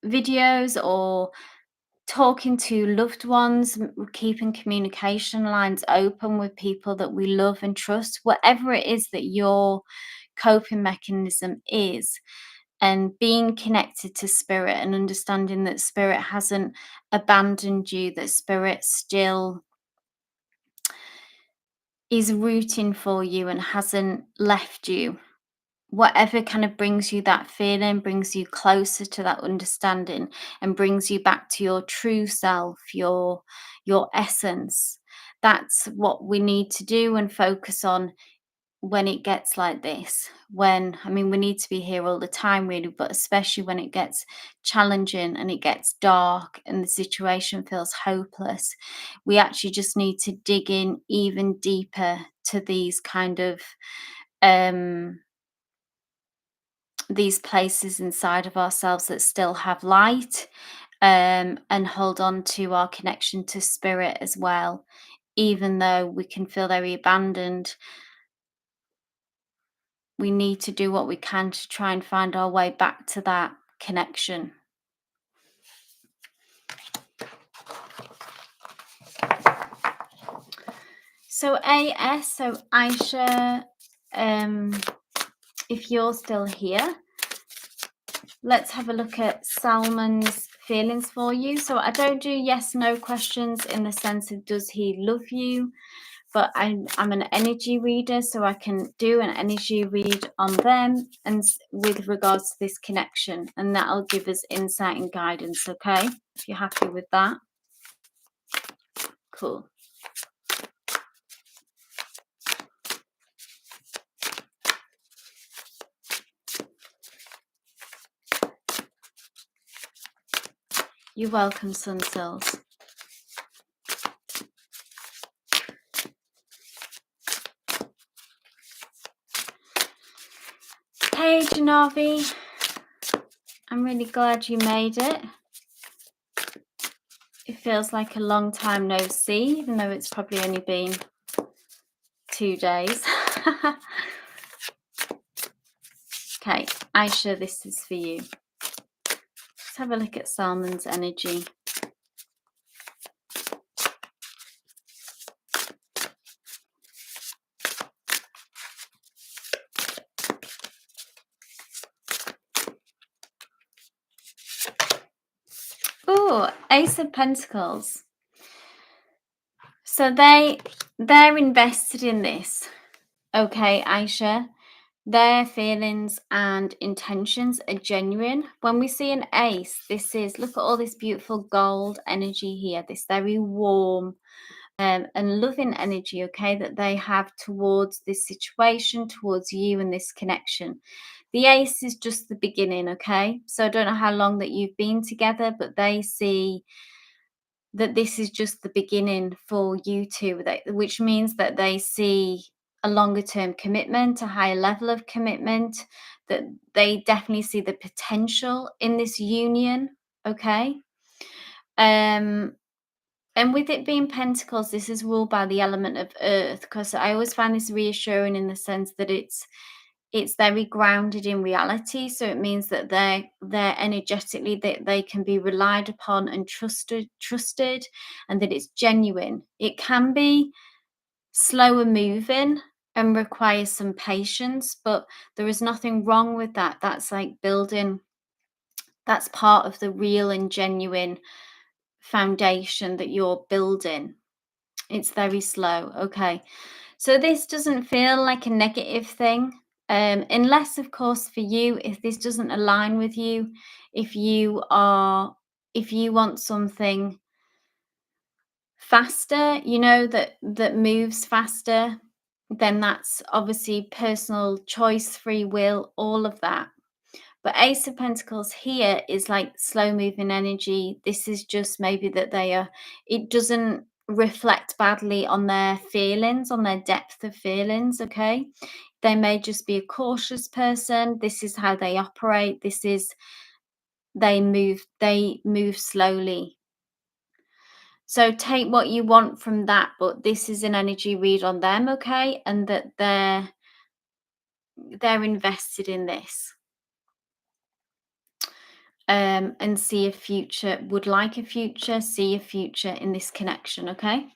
videos, or talking to loved ones, keeping communication lines open with people that we love and trust, whatever it is that your coping mechanism is, and being connected to Spirit and understanding that Spirit hasn't abandoned you, that Spirit still is rooting for you and hasn't left you. Whatever kind of brings you that feeling, brings you closer to that understanding, and brings you back to your true self, your essence. That's what we need to do and focus on when it gets like this. We need to be here all the time, really, but especially when it gets challenging and it gets dark and the situation feels hopeless, we actually just need to dig in even deeper to these kind of these places inside of ourselves that still have light, and hold on to our connection to spirit as well. Even though we can feel very abandoned, we need to do what we can to try and find our way back to that connection. So AS, so Aisha, if you're still here, let's have a look at Salman's feelings for you. So I don't do yes, no questions in the sense of does he love you? But I'm an energy reader, so I can do an energy read on them and with regards to this connection, and that'll give us insight and guidance, okay? If you're happy with that. Cool. You're welcome, Sun Souls. Hey, Janavi. I'm really glad you made it. It feels like a long time no see, even though it's probably only been 2 days. Okay, Aisha, this is for you. Let's have a look at Salman's energy. Oh, Ace of Pentacles. So they're invested in this. Okay, Aisha. Their feelings and intentions are genuine. When we see an ace, this is, look at all this beautiful gold energy here, this very warm and loving energy, okay, that they have towards this situation, towards you and this connection. The ace is just the beginning, okay? So I don't know how long that you've been together, but they see that this is just the beginning for you two, which means that they see a longer term commitment, a higher level of commitment, that they definitely see the potential in this union, okay? And with it being Pentacles, this is ruled by the element of Earth, because I always find this reassuring in the sense that it's very grounded in reality. So it means that they're energetically, that they can be relied upon and trusted, and that it's genuine. It can be slower moving and requires some patience, but there is nothing wrong with that. That's like building, that's part of the real and genuine foundation that you're building. It's very slow. Okay. So this doesn't feel like a negative thing. Unless, of course, for you, if this doesn't align with you, if you want something faster, that moves faster, then that's obviously personal choice, free will, all of that. But Ace of Pentacles here is like slow moving energy. This is just maybe that it doesn't reflect badly on their feelings, on their depth of feelings, okay? They may just be a cautious person. This is how they operate. They move slowly. So take what you want from that, but this is an energy read on them, okay? And that they're invested in this. And see a future, would like a future, see a future in this connection, okay?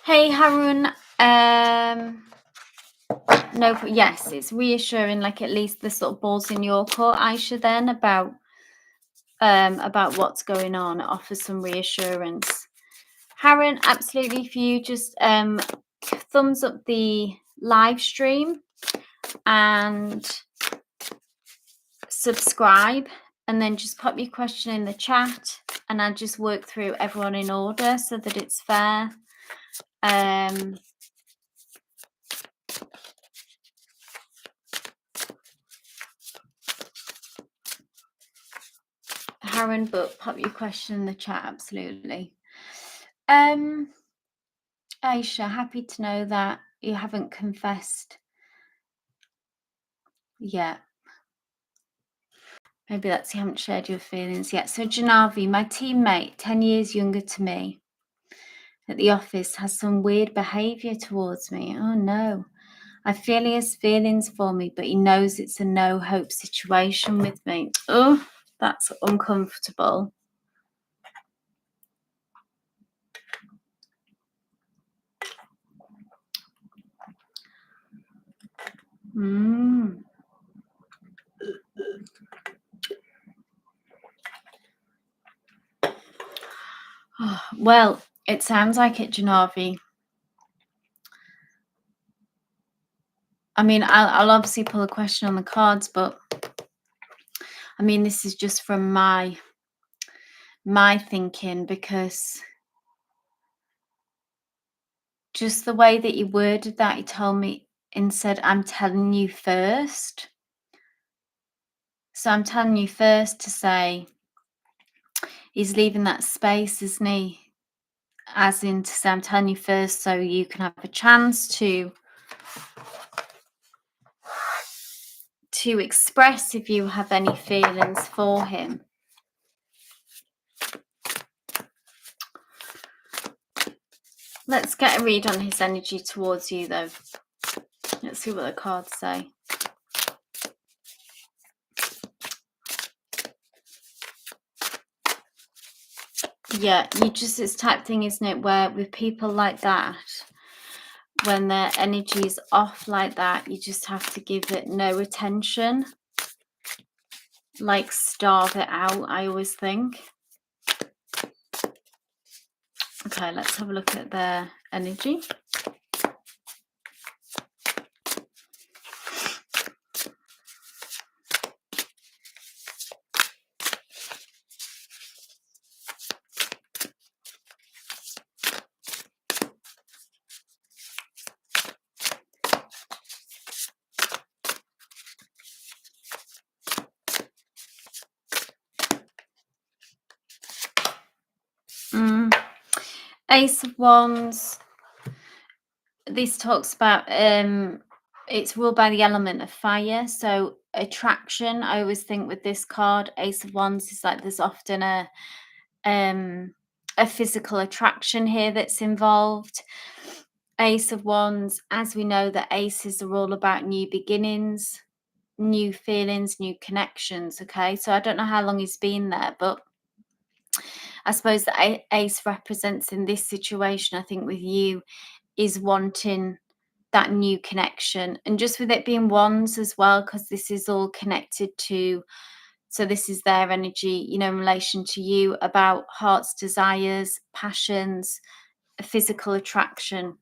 Hey, Harun. No, but yes, it's reassuring, like at least the sort of balls in your court, Aisha, then about what's going on. It offers some reassurance. Harun, absolutely, if you just thumbs up the live stream and subscribe, and then just pop your question in the chat and I'll just work through everyone in order so that it's fair. Harren, but pop your question in the chat, absolutely. Aisha, happy to know that you haven't confessed yet. Maybe that's you haven't shared your feelings yet. So Janavi, my teammate, 10 years younger to me at the office, has some weird behaviour towards me. Oh no. I feel he has feelings for me, but he knows it's a no hope situation with me. Oh, that's uncomfortable. Mm. Oh, well, it sounds like it, Janavi. I mean, I'll obviously pull a question on the cards, but I mean, this is just from my thinking, because just the way that he worded that, he told me and said, I'm telling you first. So I'm telling you first to say he's leaving that space, isn't he? As in to say, I'm telling you first so you can have a chance to express if you have any feelings for him. Let's get a read on his energy towards you, though. Let's see what the cards say. Yeah, it's type thing, isn't it, where with people like that, when their energy is off like that, you just have to give it no attention. Like starve it out, I always think. Okay, let's have a look at their energy. Ace of Wands. This talks about it's ruled by the element of fire, so attraction. I always think with this card, Ace of Wands, is like there's often a physical attraction here that's involved. Ace of Wands, as we know, that aces are all about new beginnings, new feelings, new connections. Okay, so I don't know how long he's been there, but I suppose the ace represents in this situation, I think with you, is wanting that new connection. And just with it being wands as well, because this is all connected to, so this is their energy, in relation to you, about heart's desires, passions, physical attraction,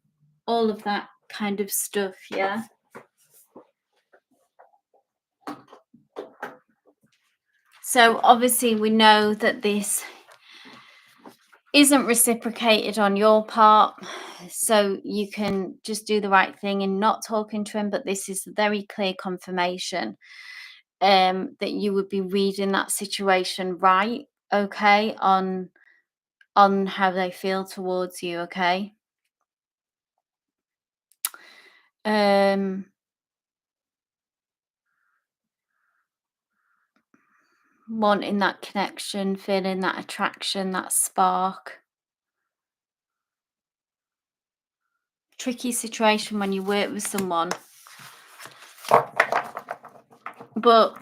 all of that kind of stuff. Yeah. So obviously we know that this isn't reciprocated on your part, so you can just do the right thing in not talking to him, but this is very clear confirmation that you would be reading that situation right, okay, on how they feel towards you, okay. Wanting that connection, feeling that attraction, that spark. Tricky situation when you work with someone, but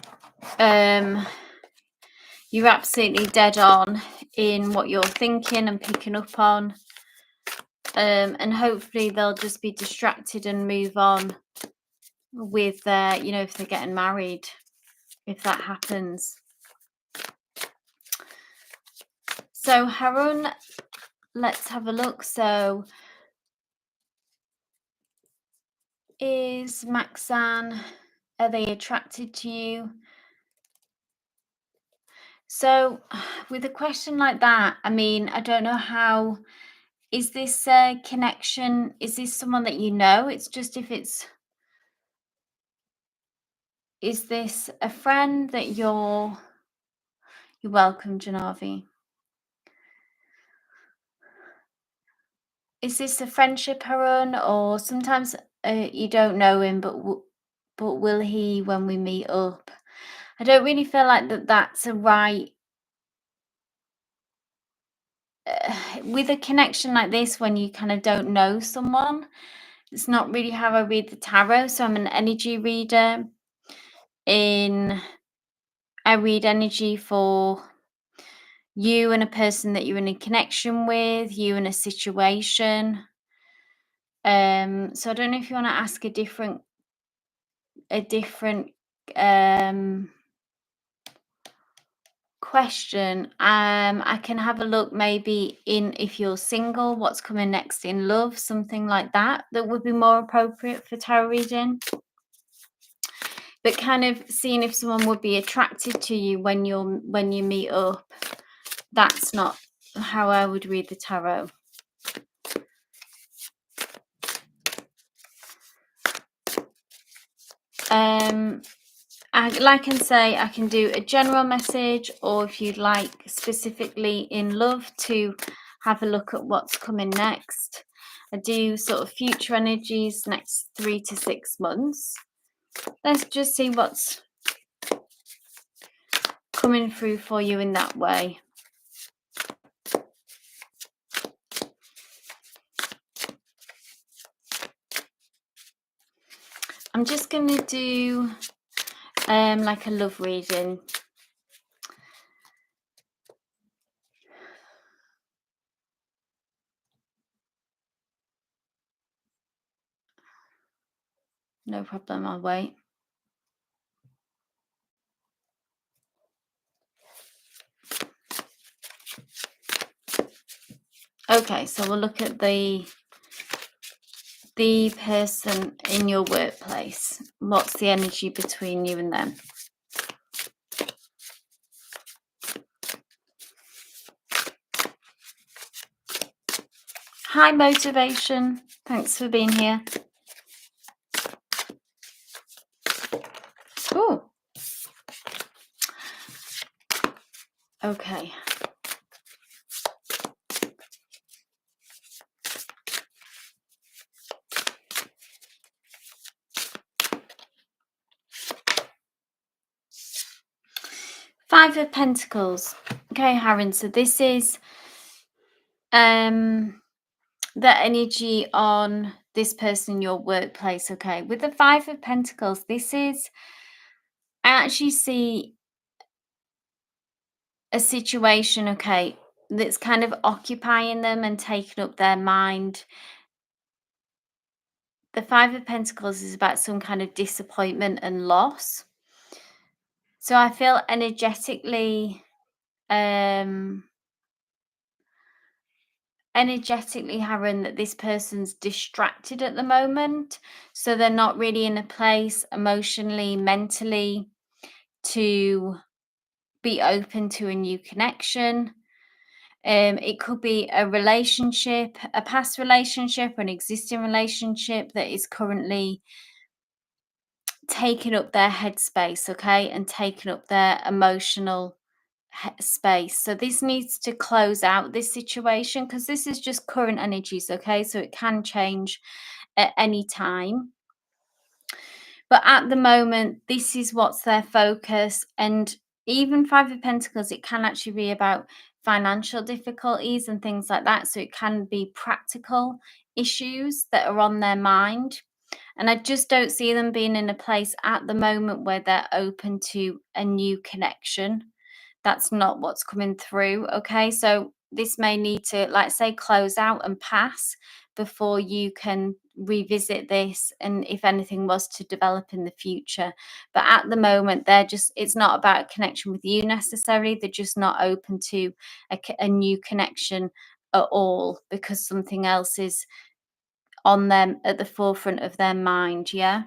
you're absolutely dead on in what you're thinking and picking up on, and hopefully they'll just be distracted and move on with their, if they're getting married, if that happens. So Harun, let's have a look. So is Maxan, are they attracted to you? So with a question like that, I mean, I don't know how, is this a connection? Is this someone that you know? It's just if it's, is this a friend that you're welcome, Janavi. Is this a friendship, Harun, or sometimes you don't know him, but will he when we meet up? I don't really feel like that's a right with a connection like this when you kind of don't know someone. It's not really how I read the tarot. So I'm an energy reader. In I read energy for you and a person that you're in a connection with, you and a situation. So I don't know if you want to ask a different um question. I can have a look maybe in if you're single, what's coming next in love, something like that, that would be more appropriate for tarot reading. But kind of seeing if someone would be attracted to you when you meet up. That's not how I would read the tarot. I can say I can do a general message, or if you'd like specifically in love to have a look at what's coming next. I do sort of future energies next 3 to 6 months. Let's just see what's coming through for you in that way. I'm just going to do like a love reading. No problem, I'll wait. Okay, so we'll look at the person in your workplace. What's the energy between you and them? Hi, motivation. Thanks for being here. Oh, okay. Five of Pentacles. Okay, Harren. So this is the energy on this person in your workplace. Okay, with the Five of Pentacles, I actually see a situation, okay, that's kind of occupying them and taking up their mind. The Five of Pentacles is about some kind of disappointment and loss. So I feel energetically, Harren, that this person's distracted at the moment. So they're not really in a place emotionally, mentally to be open to a new connection. It could be a relationship, a past relationship, an existing relationship that is currently taking up their headspace, okay, and taking up their emotional space. So this needs to close out this situation because this is just current energies, okay, so it can change at any time. But at the moment, this is what's their focus. And even Five of Pentacles, it can actually be about financial difficulties and things like that. So it can be practical issues that are on their mind. And I just don't see them being in a place at the moment where they're open to a new connection. That's not what's coming through. Okay. So this may need to, like, say, close out and pass before you can revisit this. And if anything was to develop in the future. But at the moment, it's not about a connection with you necessarily. They're just not open to a new connection at all because something else is on them at the forefront of their mind. Yeah.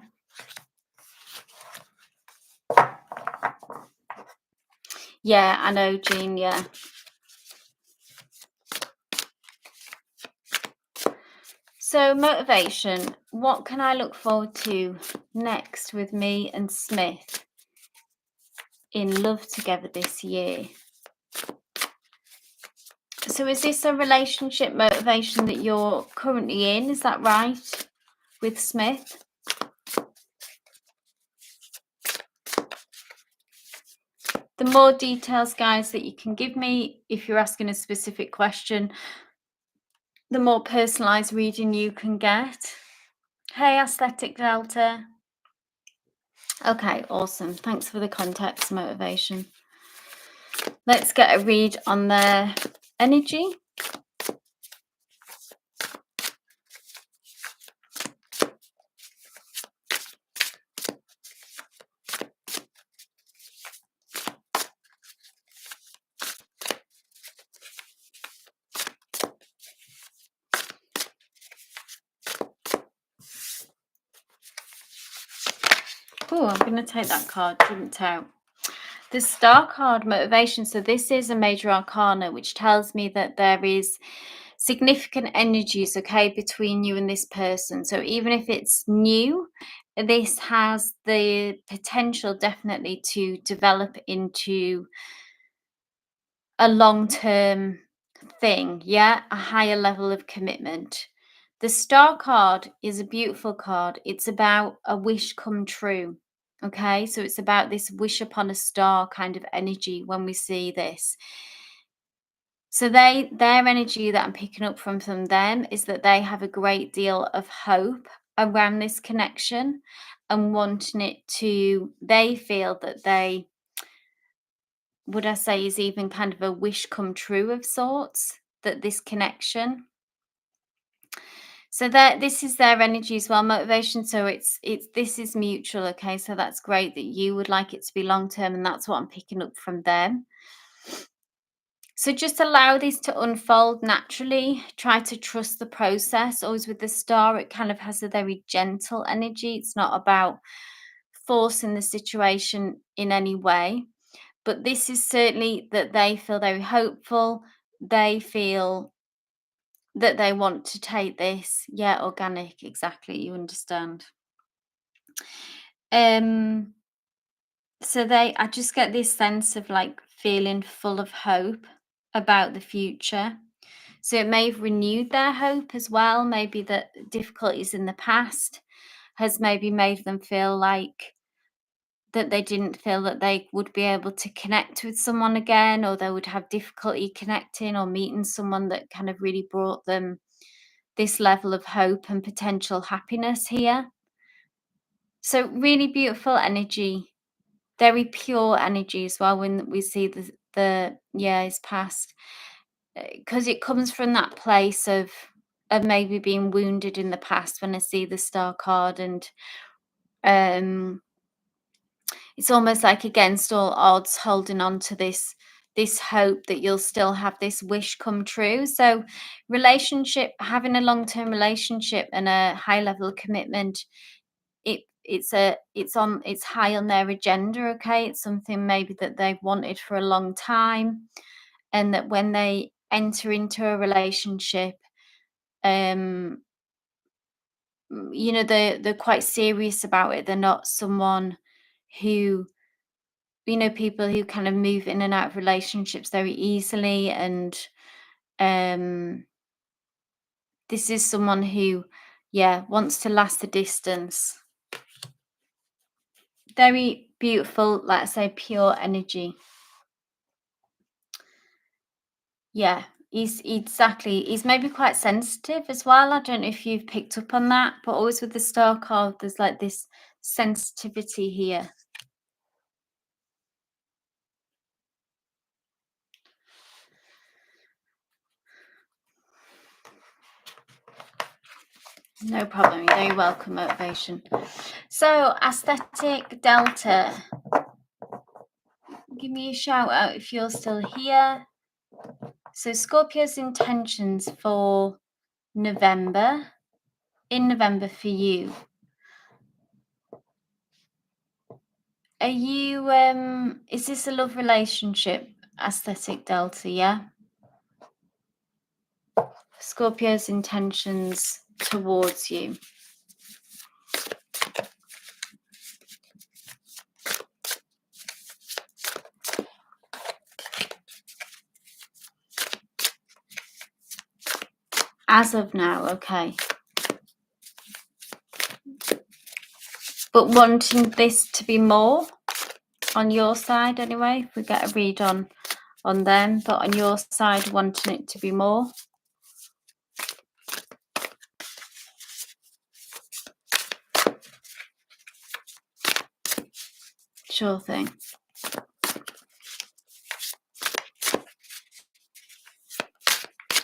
Yeah, I know, Jean. Yeah. So motivation, what can I look forward to next with me and Smith in love together this year? So is this a relationship motivation that you're currently in? Is that right? With Smith? The more details, guys, that you can give me, if you're asking a specific question, the more personalized reading you can get. Hey, Aesthetic Delta. Okay, awesome. Thanks for the context motivation. Let's get a read on their energy. Oh, I'm going to take that card. Didn't tell. The Star card, motivation. So this is a major arcana, which tells me that there is significant energies, okay, between you and this person. So even if it's new, this has the potential definitely to develop into a long-term thing, yeah, a higher level of commitment. The Star card is a beautiful card. It's about a wish come true. Okay, so it's about this wish upon a star kind of energy when we see this. So their energy that I'm picking up from them is that they have a great deal of hope around this connection and wanting it to, they feel that they, would I say, is even kind of a wish come true of sorts, that this connection. So that this is their energy as well, motivation. So it's this is mutual, okay? So that's great that you would like it to be long term, and that's what I'm picking up from them. So just allow this to unfold naturally. Try to trust the process. Always with the Star, it kind of has a very gentle energy. It's not about forcing the situation in any way. But this is certainly that they feel very hopeful. They feel that they want to take this. Yeah, organic, exactly. You understand. So I just get this sense of like feeling full of hope about the future. So it may have renewed their hope as well. Maybe that difficulties in the past has maybe made them feel like that they didn't feel that they would be able to connect with someone again, or they would have difficulty connecting or meeting someone that kind of really brought them this level of hope and potential happiness here. So really beautiful energy, very pure energy as well when we see the years past, because it comes from that place of maybe being wounded in the past when I see the Star card, and it's almost like against all odds holding on to this hope that you'll still have this wish come true. So relationship, having a long-term relationship and a high level of commitment, it's high on their agenda, okay? It's something maybe that they've wanted for a long time, and that when they enter into a relationship, they're quite serious about it. They're not someone who, people who kind of move in and out of relationships very easily, and this is someone who, wants to last the distance. Very beautiful, let's say, pure energy. Yeah, he's maybe quite sensitive as well. I don't know if you've picked up on that, but always with the Star card, there's like this sensitivity here. No problem. You're very welcome, motivation. So, Aesthetic Delta, give me a shout out if you're still here. So, Scorpio's intentions for November, in November for you. Are you, is this a love relationship, Aesthetic Delta, yeah? Scorpio's intentions towards you. As of now, okay. But wanting this to be more, on your side anyway, if we get a read on them, but on your side wanting it to be more. Sure thing.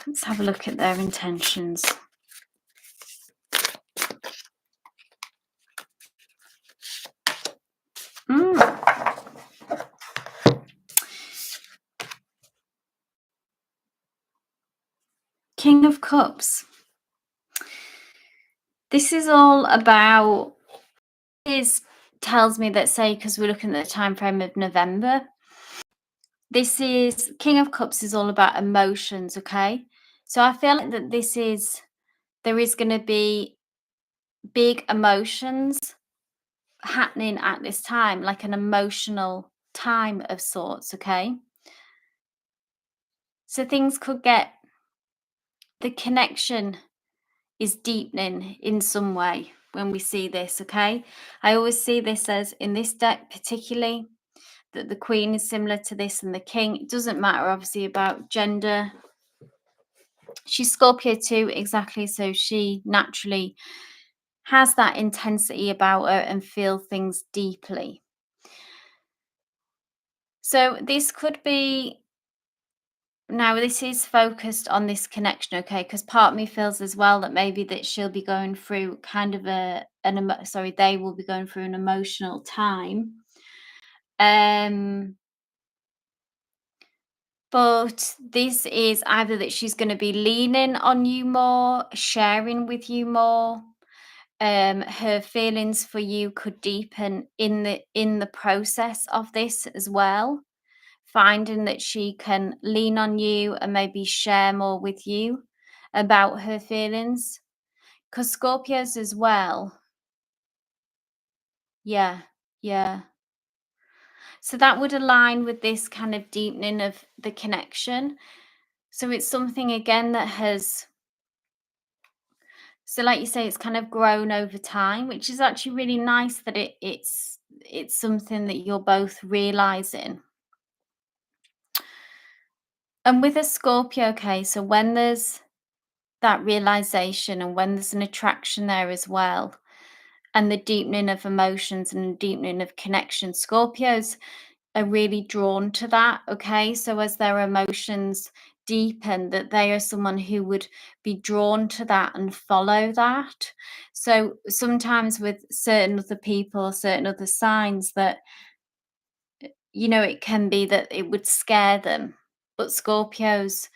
Let's have a look at their intentions. King of Cups. This is all about, tells me that, say, because we're looking at the time frame of November, this is King of Cups is all about emotions, okay? So I feel like that there is going to be big emotions happening at this time, like an emotional time of sorts, okay? So things could get, the connection is deepening in some way when we see this, okay? I always see this as, in this deck particularly, that the Queen is similar to this and the King. It doesn't matter, obviously, about gender. She's Scorpio too, exactly. So she naturally has that intensity about her and feel things deeply. So this could be, now this is focused on this connection, okay? Because part of me feels as well that maybe that she'll be going through kind of they will be going through an emotional time. But this is either that she's going to be leaning on you more, sharing with you more. Her feelings for you could deepen in the process of this as well. Finding that she can lean on you and maybe share more with you about her feelings. Because Scorpios as well. Yeah, yeah. So that would align with this kind of deepening of the connection. So it's something again that has, so like you say, it's kind of grown over time, which is actually really nice that it's something that you're both realizing. And with a Scorpio, okay, so when there's that realization and when there's an attraction there as well, and the deepening of emotions and the deepening of connection, Scorpios are really drawn to that, okay? So as their emotions deepen, that they are someone who would be drawn to that and follow that. So sometimes with certain other people or certain other signs that, it can be that it would scare them, but Scorpios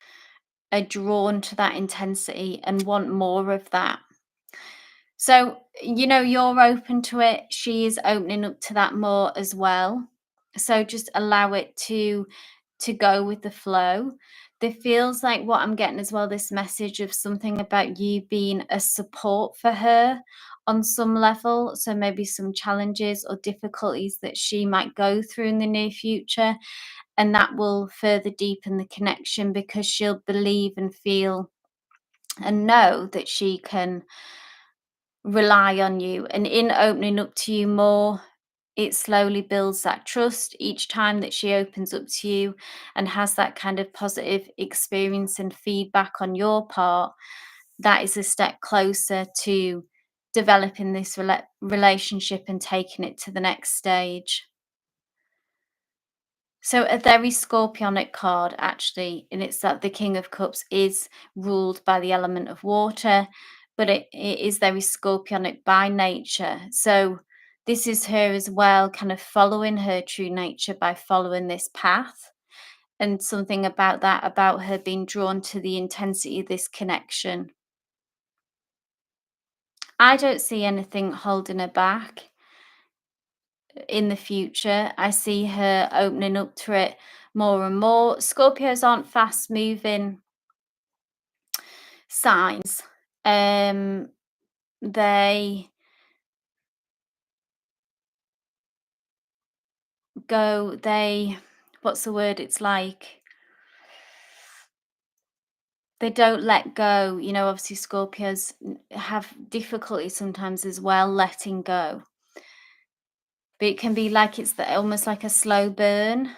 are drawn to that intensity and want more of that. So, you're open to it. She is opening up to that more as well. So just allow it to go with the flow. There feels like what I'm getting as well, this message of something about you being a support for her on some level. So maybe some challenges or difficulties that she might go through in the near future. And that will further deepen the connection because she'll believe and feel and know that she can rely on you. And in opening up to you more, it slowly builds that trust each time that she opens up to you and has that kind of positive experience and feedback on your part. That is a step closer to developing this relationship and taking it to the next stage. So a very scorpionic card, actually, and it's that the King of Cups is ruled by the element of water, but it is very scorpionic by nature. So this is her as well, kind of following her true nature by following this path. And something about that, about her being drawn to the intensity of this connection. I don't see anything holding her back in the future. I see her opening up to it more and more. Scorpios aren't fast moving signs. They they, what's the word? It's like they don't let go. Obviously Scorpios have difficulty sometimes as well letting go. but it can be like it's almost like a slow burn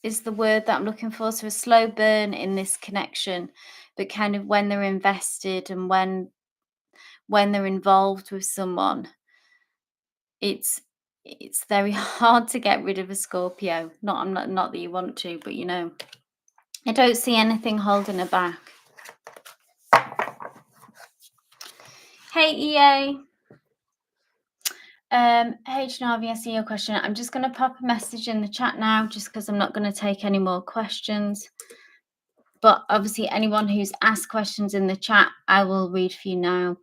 is the word that I'm looking for. So a slow burn in this connection, but kind of when they're invested and when they're involved with someone, it's it's very hard to get rid of a Scorpio. Not that you want to, but I don't see anything holding it back. Hey EA. Hey Janavi, I see your question. I'm just going to pop a message in the chat now, just because I'm not going to take any more questions. But obviously, anyone who's asked questions in the chat, I will read for you now.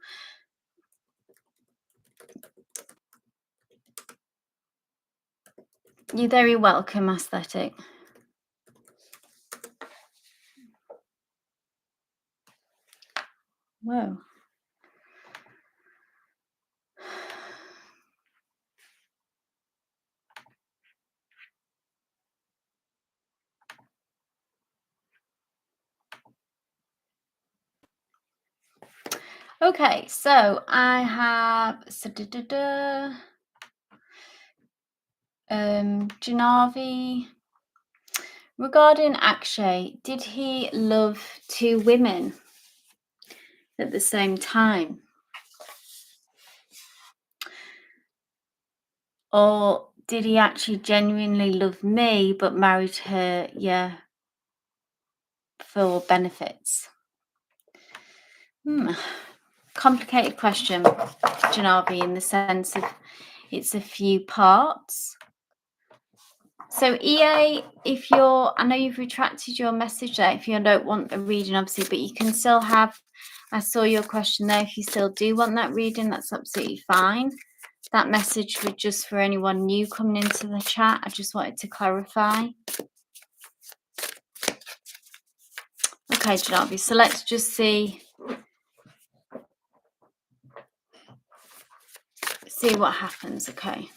You're very welcome, Aesthetic. Whoa. Okay, so I have Janavi. Regarding Akshay, did he love two women at the same time? Or did he actually genuinely love me but married her, for benefits? Complicated question, Janavi, in the sense of it's a few parts. So EA, I know you've retracted your message there if you don't want the reading, obviously, but you can still have, I saw your question there. If you still do want that reading, that's absolutely fine. That message was just for anyone new coming into the chat. I just wanted to clarify. Okay, Janavi, so let's just see what happens, okay?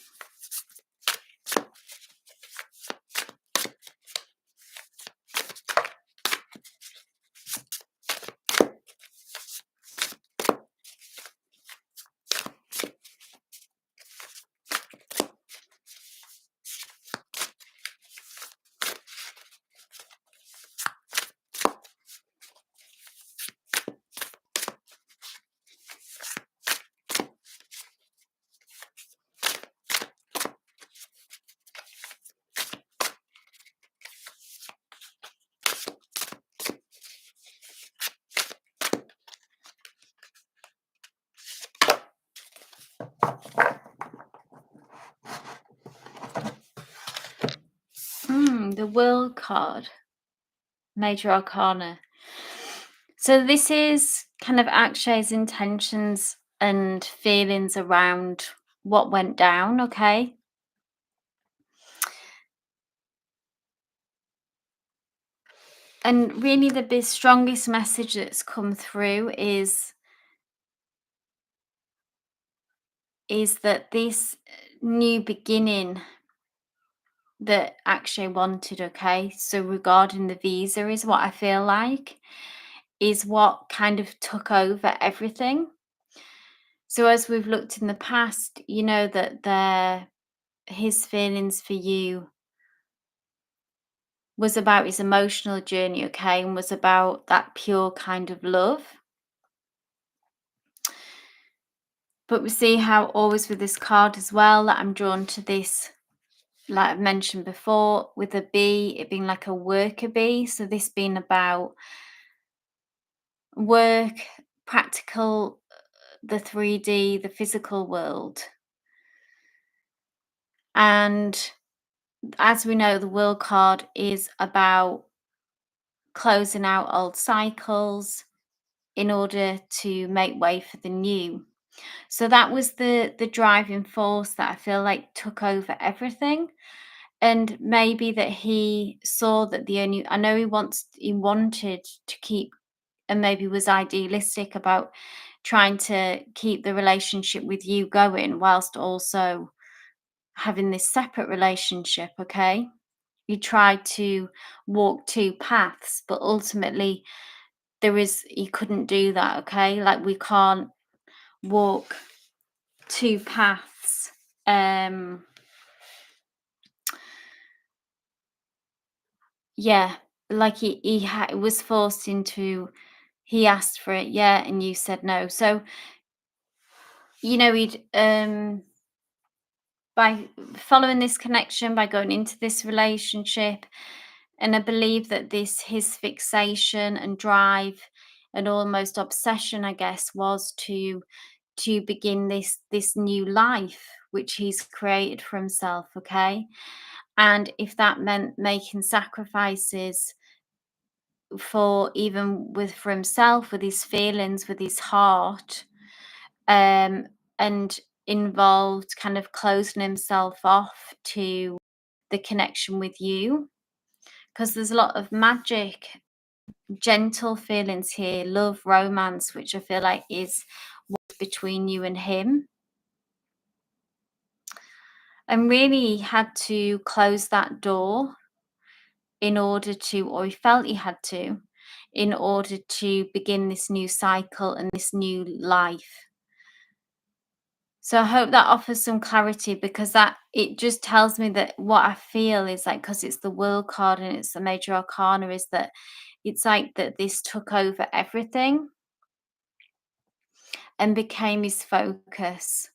The World card, Major Arcana. So this is kind of Akshay's intentions and feelings around what went down, okay? And really the strongest message that's come through is that this new beginning that Akshay wanted, okay? So regarding the visa is what I feel like is what kind of took over everything. So as we've looked in the past, you know that his feelings for you was about his emotional journey, okay, and was about that pure kind of love. But we see how always with this card as well that I'm drawn to this, like I've mentioned before, with a bee, it being like a worker bee. So this being about work, practical, the 3D, the physical world. And as we know, the World card is about closing out old cycles in order to make way for the new. So that was the driving force that I feel like took over everything. And maybe that he saw that I know he wanted to keep, and maybe was idealistic about trying to keep the relationship with you going whilst also having this separate relationship, okay? He tried to walk two paths, but ultimately he couldn't do that, okay? Like we can't walk two paths Yeah, like he was forced into he asked for it, yeah, and you said no. So, he'd, by following this connection, by going into this relationship, and I believe that this his fixation and drive and almost obsession, I guess, was to begin this new life which he's created for himself, okay? And if that meant making sacrifices for even with for himself, with his feelings, with his heart, um, and involved kind of closing himself off to the connection with you, because there's a lot of magic, gentle feelings here, love, romance, which I feel like is what's between you and him. And really he had to close that door in order to, or he felt he had to, in order to begin this new cycle and this new life. So I hope that offers some clarity, because that it just tells me that what I feel is like, because it's the world card and it's the major arcana, is that it's like that this took over everything and became his focus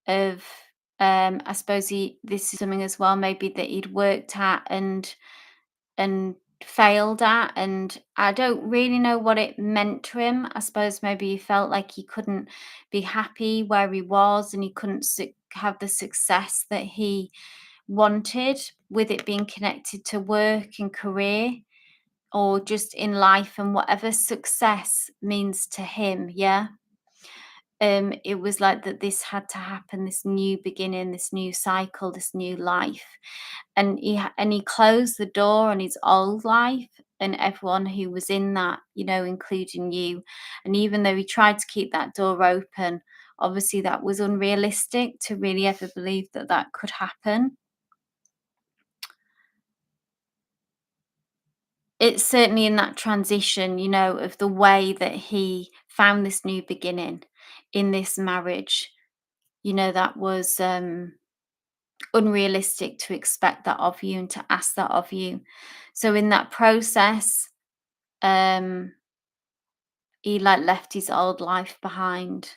of, I suppose this is something as well maybe that he'd worked at and failed at, and I don't really know what it meant to him. I suppose maybe he felt like he couldn't be happy where he was, and he couldn't have the success that he wanted, with it being connected to work and career, or just in life and whatever success means to him. Yeah. It was like that this had to happen, this new beginning, this new cycle, this new life. And he closed the door on his old life and everyone who was in that, including you. And even though he tried to keep that door open, obviously that was unrealistic to really ever believe that that could happen. It's certainly in that transition, of the way that he found this new beginning in this marriage, that was unrealistic to expect that of you and to ask that of you. So in that process, um, he like left his old life behind.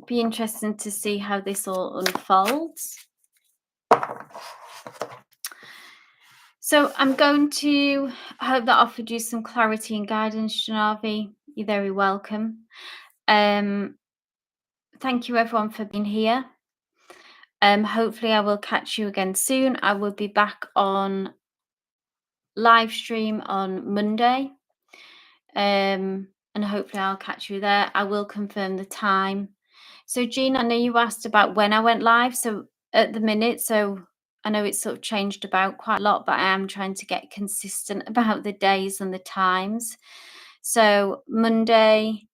Be interesting to see how this all unfolds. So I'm going to hope that offered you some clarity and guidance, Janavi. You're very welcome. Thank you everyone for being here. Hopefully I will catch you again soon. I will be back on live stream on Monday. And hopefully I'll catch you there. I will confirm the time. So Jean, I know you asked about when I went live. So at the minute, so I know it's sort of changed about quite a lot, but I am trying to get consistent about the days and the times. So Monday,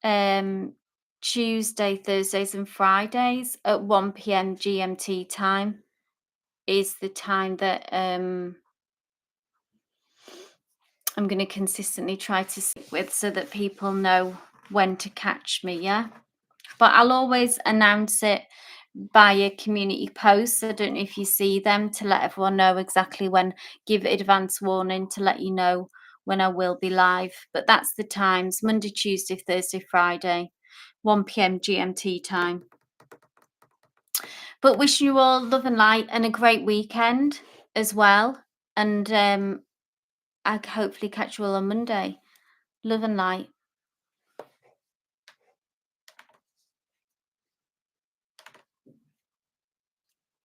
Tuesday, Thursdays and Fridays at 1 p.m. GMT time is the time that I'm going to consistently try to stick with, so that people know when to catch me, yeah? But I'll always announce it via community posts. I don't know if you see them, to let everyone know exactly when, give advance warning to let you know when I will be live. But that's the times: Monday, Tuesday, Thursday, Friday, 1 p.m. GMT time. But wishing you all love and light and a great weekend as well. And I'll hopefully catch you all on Monday. Love and light.